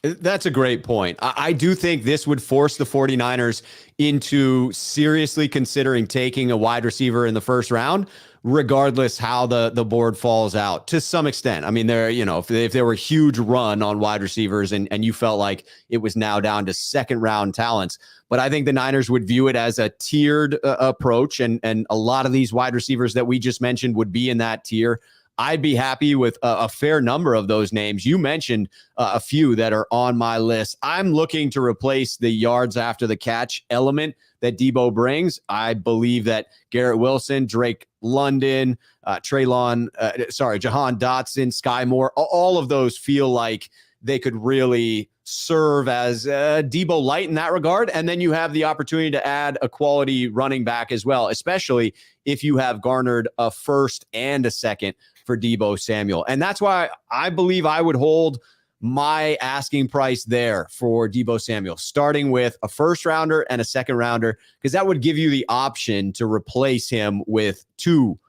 That's a great point. I do think this would force the 49ers into seriously considering taking a wide receiver in the first round, regardless how the board falls out to some extent. I mean, if there were a huge run on wide receivers and you felt like it was now down to second round talents, but I think the Niners would view it as a tiered approach. And a lot of these wide receivers that we just mentioned would be in that tier. I'd be happy with a fair number of those names. You mentioned a few that are on my list. I'm looking to replace the yards after the catch element that Deebo brings. I believe that Garrett Wilson, Drake London, Jahan Dotson, Sky Moore, all of those feel like they could really serve as Deebo light in that regard. And then you have the opportunity to add a quality running back as well, especially if you have garnered a first and a second for Deebo Samuel. And that's why I believe I would hold my asking price there for Deebo Samuel, starting with a first rounder and a second rounder, because that would give you the option to replace him with 2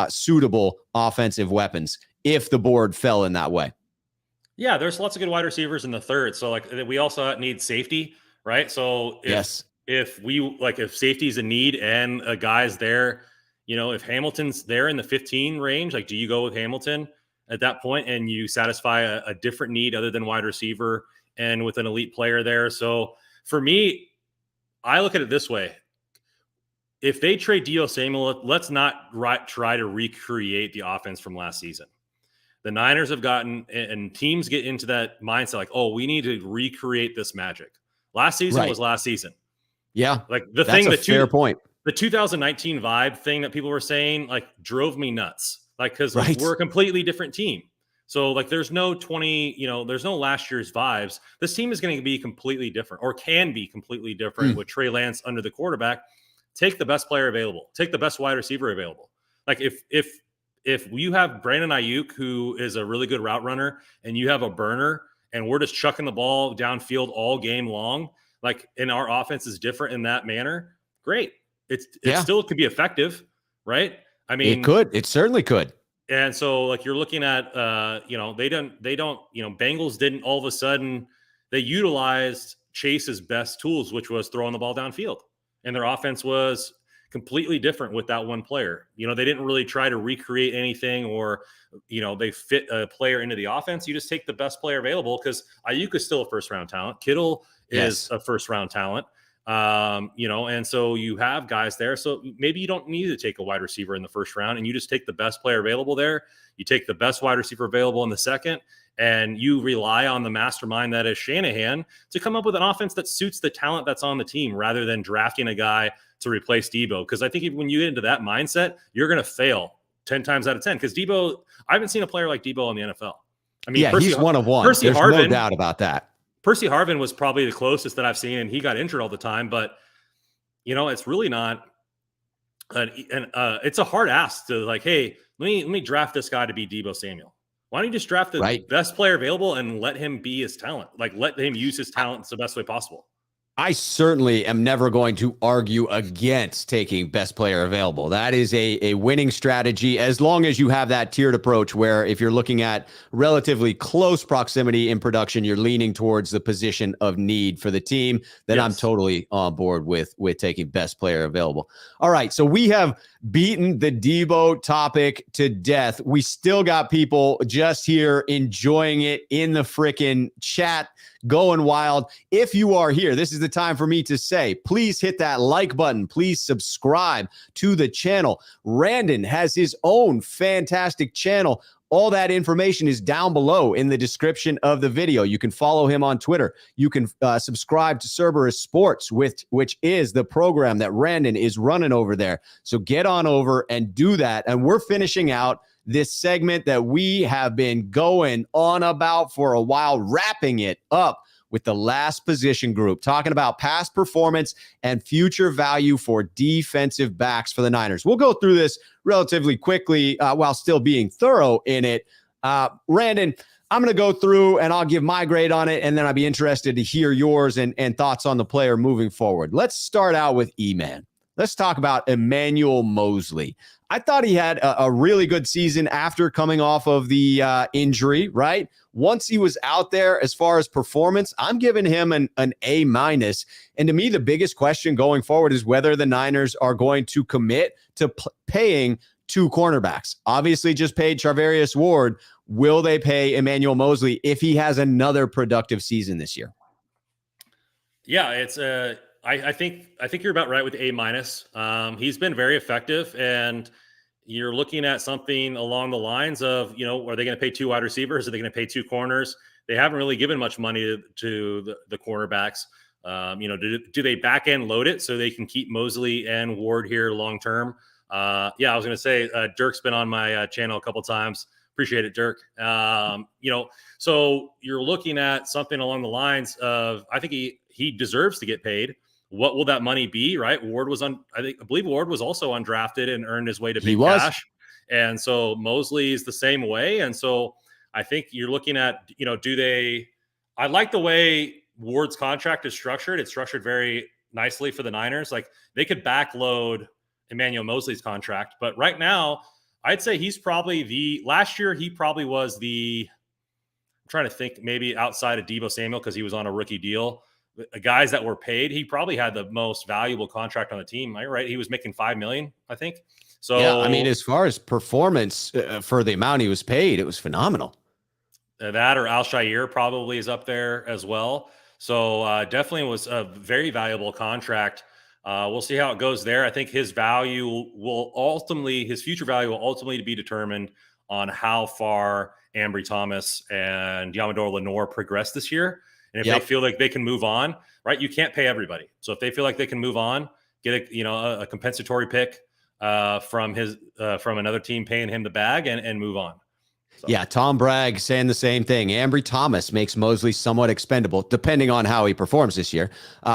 suitable offensive weapons if the board fell in that way. Yeah, there's lots of good wide receivers in the third. So like we also need safety, right? So if safety's a need and a guy's there, if Hamilton's there in the 15 range, like do you go with Hamilton at that point and you satisfy a different need other than wide receiver and with an elite player there? So for me, I look at it this way. If they trade Deebo Samuel, let's not try to recreate the offense from last season. The Niners have gotten, and teams get into that mindset like, oh, we need to recreate this magic. Last season was last season. Yeah. Like fair point. The 2019 vibe thing that people were saying, like, drove me nuts. Like, because we're a completely different team. So, like, there's no there's no last year's vibes. This team is going to be completely different, or can be completely different with Trey Lance under the quarterback. Take the best player available. Take the best wide receiver available. Like, if you have Brandon Ayuk, who is a really good route runner, and you have a burner, and we're just chucking the ball downfield all game long, like, and our offense is different in that manner, great. It still could be effective, right? I mean, it certainly could. And so, like, you're looking at, Bengals didn't all of a sudden, they utilized Chase's best tools, which was throwing the ball downfield, and their offense was completely different with that one player. They didn't really try to recreate anything, or, they fit a player into the offense. You just take the best player available, because Ayuk is still a first round talent. Kittle is a first round talent. And so you have guys there. So maybe you don't need to take a wide receiver in the first round, and you just take the best player available there. You take the best wide receiver available in the second, and you rely on the mastermind that is Shanahan to come up with an offense that suits the talent that's on the team rather than drafting a guy to replace Deebo. Because I think when you get into that mindset, you're going to fail 10 times out of 10. Because Deebo, I haven't seen a player like Deebo in the NFL. I mean, yeah, he's one of one. There's no doubt about that. Percy Harvin was probably the closest that I've seen, and he got injured all the time. But, it's really not it's a hard ask to like, hey, let me draft this guy to be Deebo Samuel. Why don't you just draft the best player available and let him be his talent? Like, let him use his talents the best way possible. I certainly am never going to argue against taking best player available. That is a winning strategy as long as you have that tiered approach where if you're looking at relatively close proximity in production, you're leaning towards the position of need for the team, then yes. I'm totally on board with taking best player available. All right, so we have beaten the Deebo topic to death. We still got people just here enjoying it in the frickin' chat, going wild. If you are here, this is the time for me to say, please hit that like button. Please subscribe to the channel. Randon has his own fantastic channel. All that information is down below in the description of the video. You can follow him on Twitter. You can subscribe to Cerberus Sports, which is the program that Randon is running over there. So get on over and do that. And we're finishing out this segment that we have been going on about for a while, wrapping it up with the last position group, talking about past performance and future value for defensive backs for the Niners. We'll go through this relatively quickly while still being thorough in it. Randon, I'm going to go through and I'll give my grade on it, and then I'd be interested to hear yours and thoughts on the player moving forward. Let's start out with E-Man. Let's talk about Emmanuel Moseley. I thought he had a really good season after coming off of the injury, right? Once he was out there, as far as performance, I'm giving him an A-. And to me, the biggest question going forward is whether the Niners are going to commit to paying two cornerbacks. Obviously, just paid Charvarius Ward. Will they pay Emmanuel Moseley if he has another productive season this year? Yeah, it's I think you're about right with A-. He's been very effective, and you're looking at something along the lines of, are they going to pay two wide receivers? Are they going to pay two corners? They haven't really given much money to the cornerbacks. Do they back end load it so they can keep Moseley and Ward here long term? I was going to say Dirk's been on my channel a couple times. Appreciate it, Dirk. So you're looking at something along the lines of, I think he deserves to get paid. What will that money be, right? Ward was I believe Ward was also undrafted and earned his way to big cash. And so Moseley is the same way. And so I think you're looking at, I like the way Ward's contract is structured. It's structured very nicely for the Niners. Like, they could backload Emmanuel Moseley's contract. But right now, I'd say he's probably last year, he probably was I'm trying to think, maybe outside of Deebo Samuel, because he was on a rookie deal. Guys that were paid, he probably had the most valuable contract on the team, right? He was making $5 million, I think. So yeah, I mean, as far as performance for the amount he was paid, it was phenomenal. That or Al-Shaair probably is up there as well. So definitely was a very valuable contract. We'll see how it goes there. I think his future value will ultimately be determined on how far Ambry Thomas and Yamador Lenore progress this year. And if they feel like they can move on, right? You can't pay everybody. So if they feel like they can move on, get a compensatory pick from another team paying him the bag and move on. So. Yeah, Tom Bragg saying the same thing. Ambry Thomas makes Moseley somewhat expendable, depending on how he performs this year.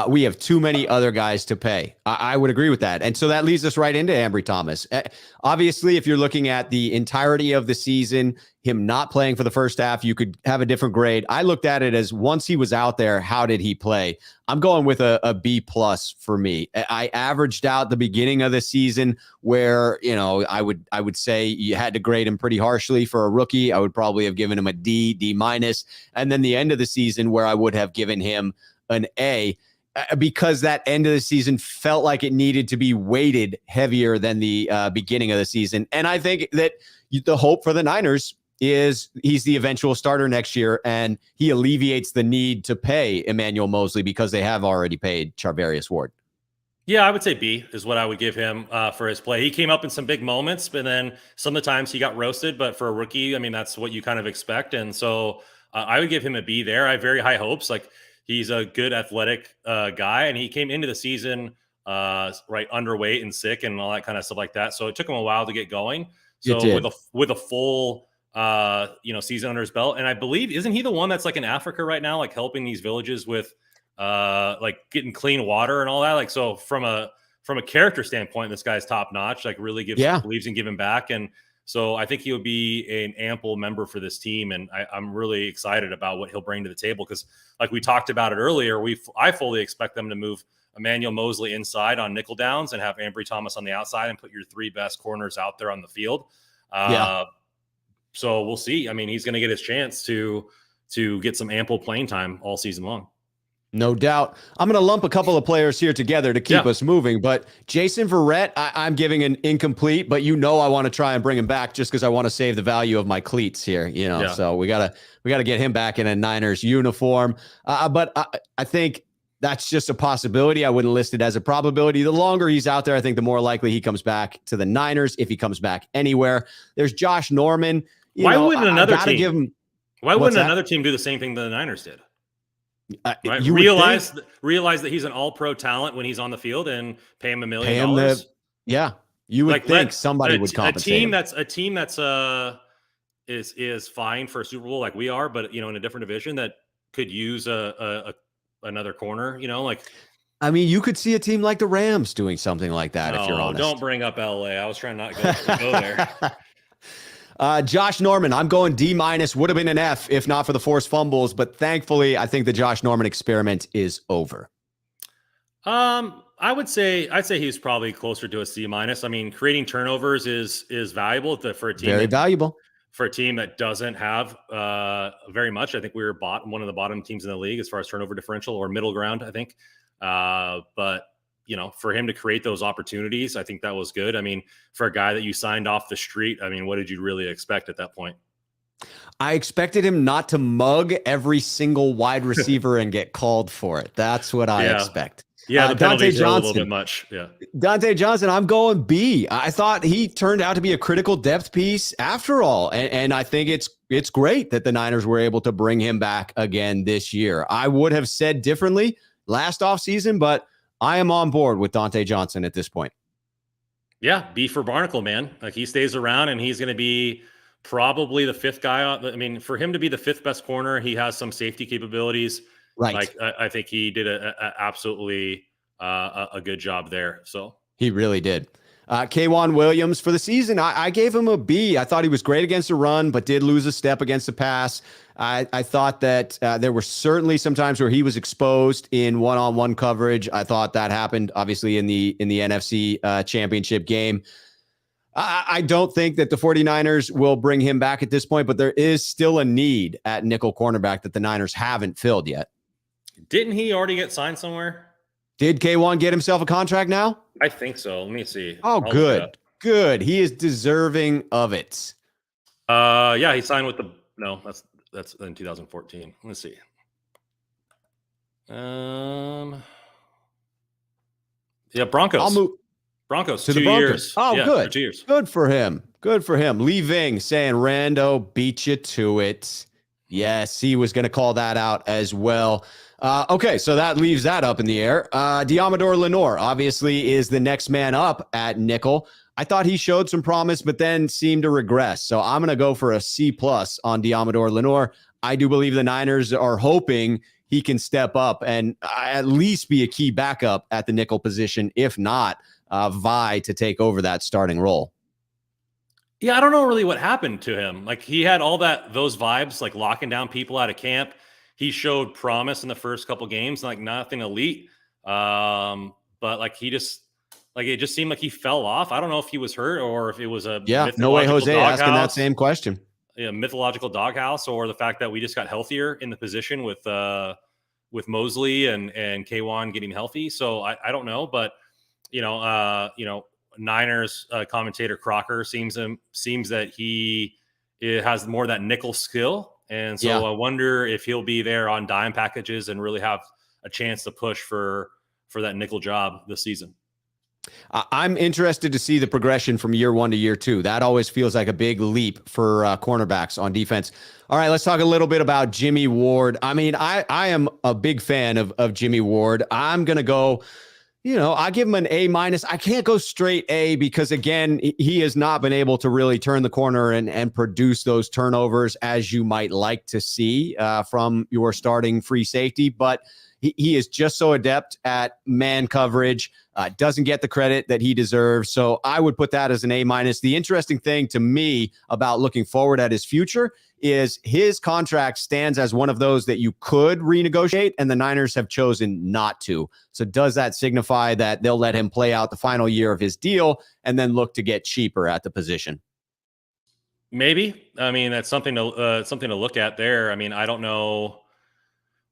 We have too many other guys to pay. I would agree with that. And so that leads us right into Ambry Thomas. Obviously, if you're looking at the entirety of the season, him not playing for the first half, you could have a different grade. I looked at it as once he was out there, how did he play? I'm going with a B+ for me. I averaged out the beginning of the season where, I would say you had to grade him pretty harshly for a rookie. I would probably have given him a D-. And then the end of the season where I would have given him an A, because that end of the season felt like it needed to be weighted heavier than the beginning of the season. And I think that the hope for the Niners is he's the eventual starter next year, and he alleviates the need to pay Emmanuel Moseley because they have already paid Charvarius Ward. Yeah, I would say B is what I would give him for his play. He came up in some big moments, but then some of the times he got roasted. But for a rookie, I mean, that's what you kind of expect. And so I would give him a B there. I have very high hopes. Like he's a good athletic guy, and he came into the season right underweight and sick and all that kind of stuff like that. So it took him a while to get going. It So did. with a full season under his belt, and I believe isn't he the one that's like in Africa right now, like helping these villages with like getting clean water and all that. Like, so from a character standpoint, this guy's top notch, like really Yeah. believes in giving back. And so I think he would be an ample member for this team. And I'm really excited about what he'll bring to the table. Cause like we talked about it earlier, I fully expect them to move Emmanuel Mosley inside on nickel downs and have Ambry Thomas on the outside and put your three best corners out there on the field. Yeah. So we'll see. I mean, he's going to get his chance to get some ample playing time all season long. No doubt. I'm going to lump a couple of players here together to keep us moving, but Jason Verrett, I'm giving an incomplete, but I want to try and bring him back just because I want to save the value of my cleats here, so we gotta get him back in a Niners uniform. But I think that's just a possibility. I wouldn't list it as a probability. The longer he's out there, I think the more likely he comes back to the Niners, if he comes back anywhere. There's Josh Norman. Why wouldn't another team? Why wouldn't another team do the same thing that the Niners did? Right? You realize that he's an all-pro talent when he's on the field and pay him $1 million. You would think somebody would compensate him. A team that's is fine for a Super Bowl like we are, but in a different division that could use another corner. I mean, you could see a team like the Rams doing something like that. If you're honest, don't bring up LA. I was trying not to go there. Josh Norman, I'm going D-. Would have been an F if not for the forced fumbles, but thankfully, I think the Josh Norman experiment is over. I'd say he's probably closer to a C-. I mean, creating turnovers is valuable for a team. Very valuable for a team that doesn't have very much. I think we were one of the bottom teams in the league as far as turnover differential or middle ground, I think. But for him to create those opportunities, I think that was good. I mean, for a guy that you signed off the street, I mean, what did you really expect at that point? I expected him not to mug every single wide receiver and get called for it. That's what I expect. Yeah, the penalties are a little bit much. Yeah. Dante Johnson, I'm going B. I thought he turned out to be a critical depth piece after all. And I think it's great that the Niners were able to bring him back again this year. I would have said differently last offseason, but I am on board with Dante Johnson at this point. Yeah, B for Barnacle, man. Like he stays around and he's going to be probably the fifth guy. I mean, for him to be the fifth best corner, he has some safety capabilities. Right. Like I think he did absolutely a good job there. So he really did. K'Wan Williams for the season, I gave him a B. I thought he was great against the run, but did lose a step against the pass. I thought that there were certainly some times where he was exposed in one-on-one coverage. I thought that happened, obviously, in the NFC championship game. I don't think that the 49ers will bring him back at this point, but there is still a need at nickel cornerback that the Niners haven't filled yet. Didn't he already get signed somewhere? Did K'Wan get himself a contract now? I think so. Let me see. Oh, good. Good. He is deserving of it. Yeah, he signed with that's in 2014. Let's see. Yeah, Broncos. I'll move Broncos to the 2 Broncos. years. Oh, yeah, good. 2 years. Good for him. Good for him. Lee Ving saying Rando beat you to it. Yes, he was going to call that out as well. Okay, so that leaves that up in the air. Diamador Lenore obviously is the next man up at nickel. I thought he showed some promise, but then seemed to regress. So I'm going to go for a C+ on Diamador Lenore. I do believe the Niners are hoping he can step up and at least be a key backup at the nickel position, if not vie to take over that starting role. Yeah, I don't know really what happened to him. Like he had those vibes, like locking down people out of camp. He showed promise in the first couple games, like nothing elite. But like it just seemed like he fell off. I don't know if he was hurt or if it was no way Jose asking that same question. Yeah, mythological doghouse, or the fact that we just got healthier in the position with Mosley and K'Wan getting healthy. So I don't know, but Niners commentator Crocker seems that he has more of that nickel skill. And so I wonder if he'll be there on dime packages and really have a chance to push for for that nickel job this season. I'm interested to see the progression from year 1 to year 2. That always feels like a big leap for cornerbacks on defense. All right, let's talk a little bit about Jimmy Ward. I mean, I am a big fan of Jimmy Ward. I'm going to go, I give him an A-. I can't go straight A because, again, he has not been able to really turn the corner and produce those turnovers as you might like to see from your starting free safety. But he is just so adept at man coverage, doesn't get the credit that he deserves. So I would put that as an A-. The interesting thing to me about looking forward at his future is his contract stands as one of those that you could renegotiate, and the Niners have chosen not to. So does that signify that they'll let him play out the final year of his deal and then look to get cheaper at the position? Maybe. I mean, that's something to look at there. I mean, I don't know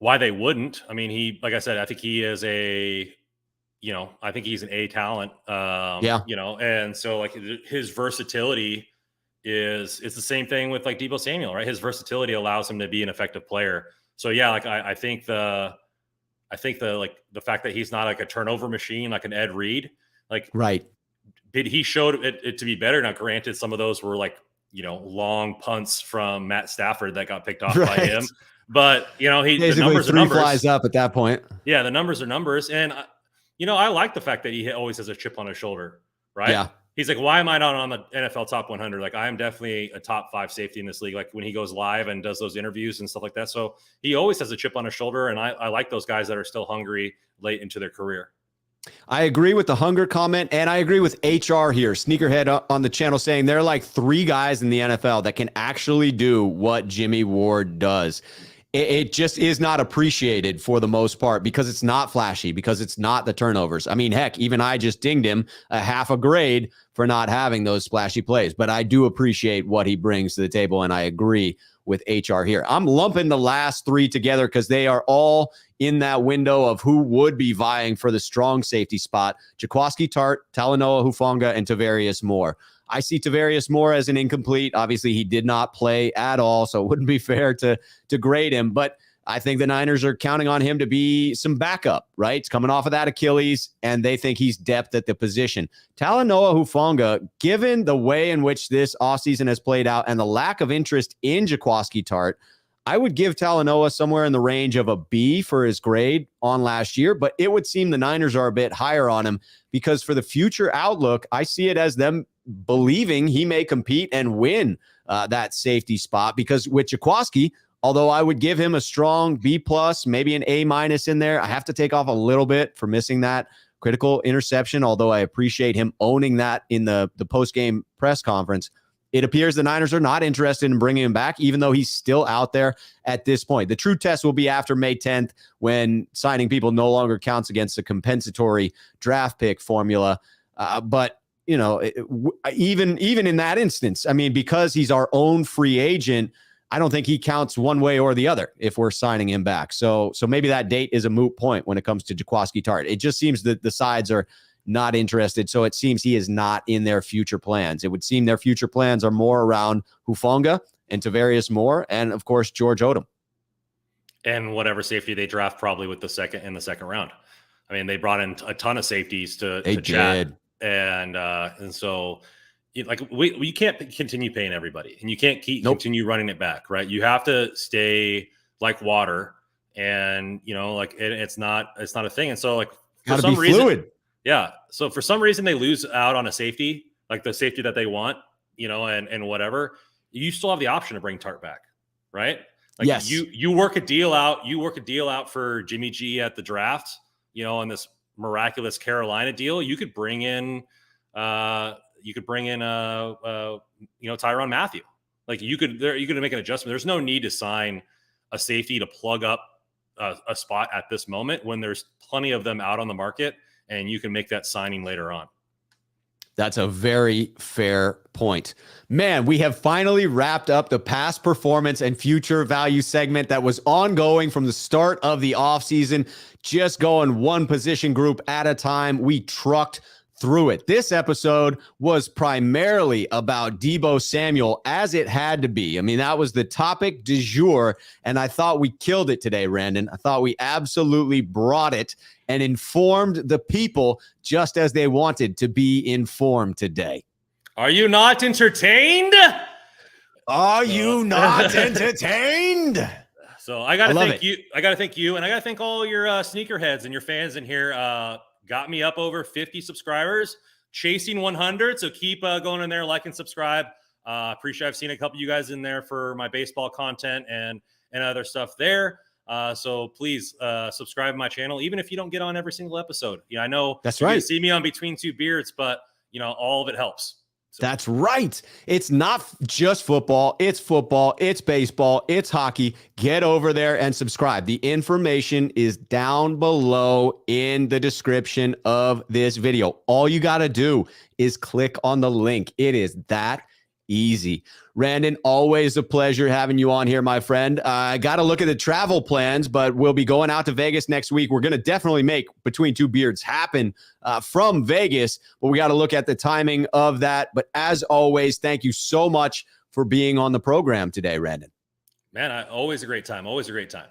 why they wouldn't. I mean, like I said, I think he is I think he's an A talent. And so like his versatility is the same thing with like Deebo Samuel, right? His versatility allows him to be an effective player. So yeah, like I think the fact that he's not like a turnover machine, like an Ed Reed, like right. He showed it to be better. Now, granted, some of those were like, long punts from Matt Stafford that got picked off by him. But, the numbers are numbers. Flies up at that point. Yeah, the numbers are numbers. And, I like the fact that he always has a chip on his shoulder, right? Yeah. He's like, why am I not on the NFL top 100? Like, I am definitely a top 5 safety in this league. Like when he goes live and does those interviews and stuff like that. So he always has a chip on his shoulder. And I like those guys that are still hungry late into their career. I agree with the hunger comment, and I agree with HR here, Sneakerhead on the channel, saying there are like 3 guys in the NFL that can actually do what Jimmy Ward does. It just is not appreciated for the most part because it's not flashy, because it's not the turnovers. I mean, heck, even I just dinged him a half a grade for not having those splashy plays, but I do appreciate what he brings to the table, and I agree with HR here. I'm lumping the last 3 together because they are all in that window of who would be vying for the strong safety spot: Jaquiski Tartt, Talanoa Hufanga, and Tavarius Moore. I see Tavarius Moore as an incomplete. Obviously, he did not play at all, so it wouldn't be fair to grade him. But I think the Niners are counting on him to be some backup, right? It's coming off of that Achilles, and they think he's depth at the position. Talanoa Hufanga, given the way in which this offseason has played out and the lack of interest in Jaquiski Tartt, I would give Talanoa somewhere in the range of a B for his grade on last year, but it would seem the Niners are a bit higher on him because for the future outlook, I see it as them believing he may compete and win that safety spot, because with Jaquiski, although I would give him a strong B+, maybe an A- in there, I have to take off a little bit for missing that critical interception, although I appreciate him owning that in the post-game press conference. It appears the Niners are not interested in bringing him back, even though he's still out there at this point. The true test will be after May 10th when signing people no longer counts against the compensatory draft pick formula. But even in that instance, I mean, because he's our own free agent, I don't think he counts one way or the other if we're signing him back. So maybe that date is a moot point when it comes to Jaquiski Tartt. It just seems that the sides are not interested. So it seems he is not in their future plans. It would seem their future plans are more around Hufanga and Tavarius Moore and, of course, George Odom. And whatever safety they draft probably with the second round. I mean, they brought in a ton of safeties to chat. And so we can't continue paying everybody, and you can't continue running it back, right? You have to stay like water, and it's not a thing. And so like for some reason, fluid. Yeah. So for some reason they lose out on a safety, like the safety that they want, and whatever, you still have the option to bring Tartt back, right? Like yes. You work a deal out for Jimmy G at the draft, on this miraculous Carolina deal. You could bring in Tyrann Mathieu. Like you could make an adjustment. There's no need to sign a safety to plug up a spot at this moment when there's plenty of them out on the market, and you can make that signing later on. That's a very fair point. Man, we have finally wrapped up the past performance and future value segment that was ongoing from the start of the offseason, just going one position group at a time. We trucked through it. This episode was primarily about Deebo Samuel, as it had to be. I mean, that was the topic du jour, and I thought we killed it today, Randon. I thought we absolutely brought it and informed the people just as they wanted to be informed today. Are you not entertained? Are you not entertained? So I gotta thank you. I gotta thank you, and I gotta thank all your sneakerheads and your fans in here. Got me up over 50 subscribers, chasing 100. So keep going in there, like and subscribe. Appreciate. I've seen a couple of you guys in there for my baseball content and other stuff there. So please subscribe to my channel, even if you don't get on every single episode. Yeah, I know that's right. You see me on Between Two Beards, but all of it helps. So. That's right. It's not just football, it's baseball, it's hockey. Get over there and subscribe. The information is down below in the description of this video. All you got to do is click on the link. It is that easy. Randon, always a pleasure having you on here, my friend. I got to look at the travel plans, but we'll be going out to Vegas next week. We're going to definitely make Between Two Beards happen from Vegas, but we got to look at the timing of that. But as always, thank you so much for being on the program today, Randon. Man, always a great time. Always a great time.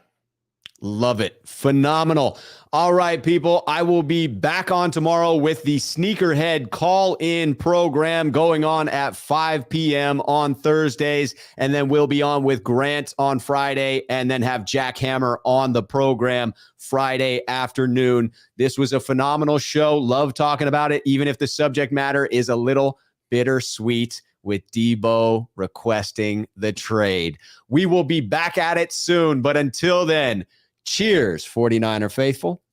Love it. Phenomenal. All right, people. I will be back on tomorrow with the Sneakerhead call-in program going on at 5 p.m. on Thursdays. And then we'll be on with Grant on Friday and then have Jack Hammer on the program Friday afternoon. This was a phenomenal show. Love talking about it, even if the subject matter is a little bittersweet with Deebo requesting the trade. We will be back at it soon. But until then, cheers, 49er faithful.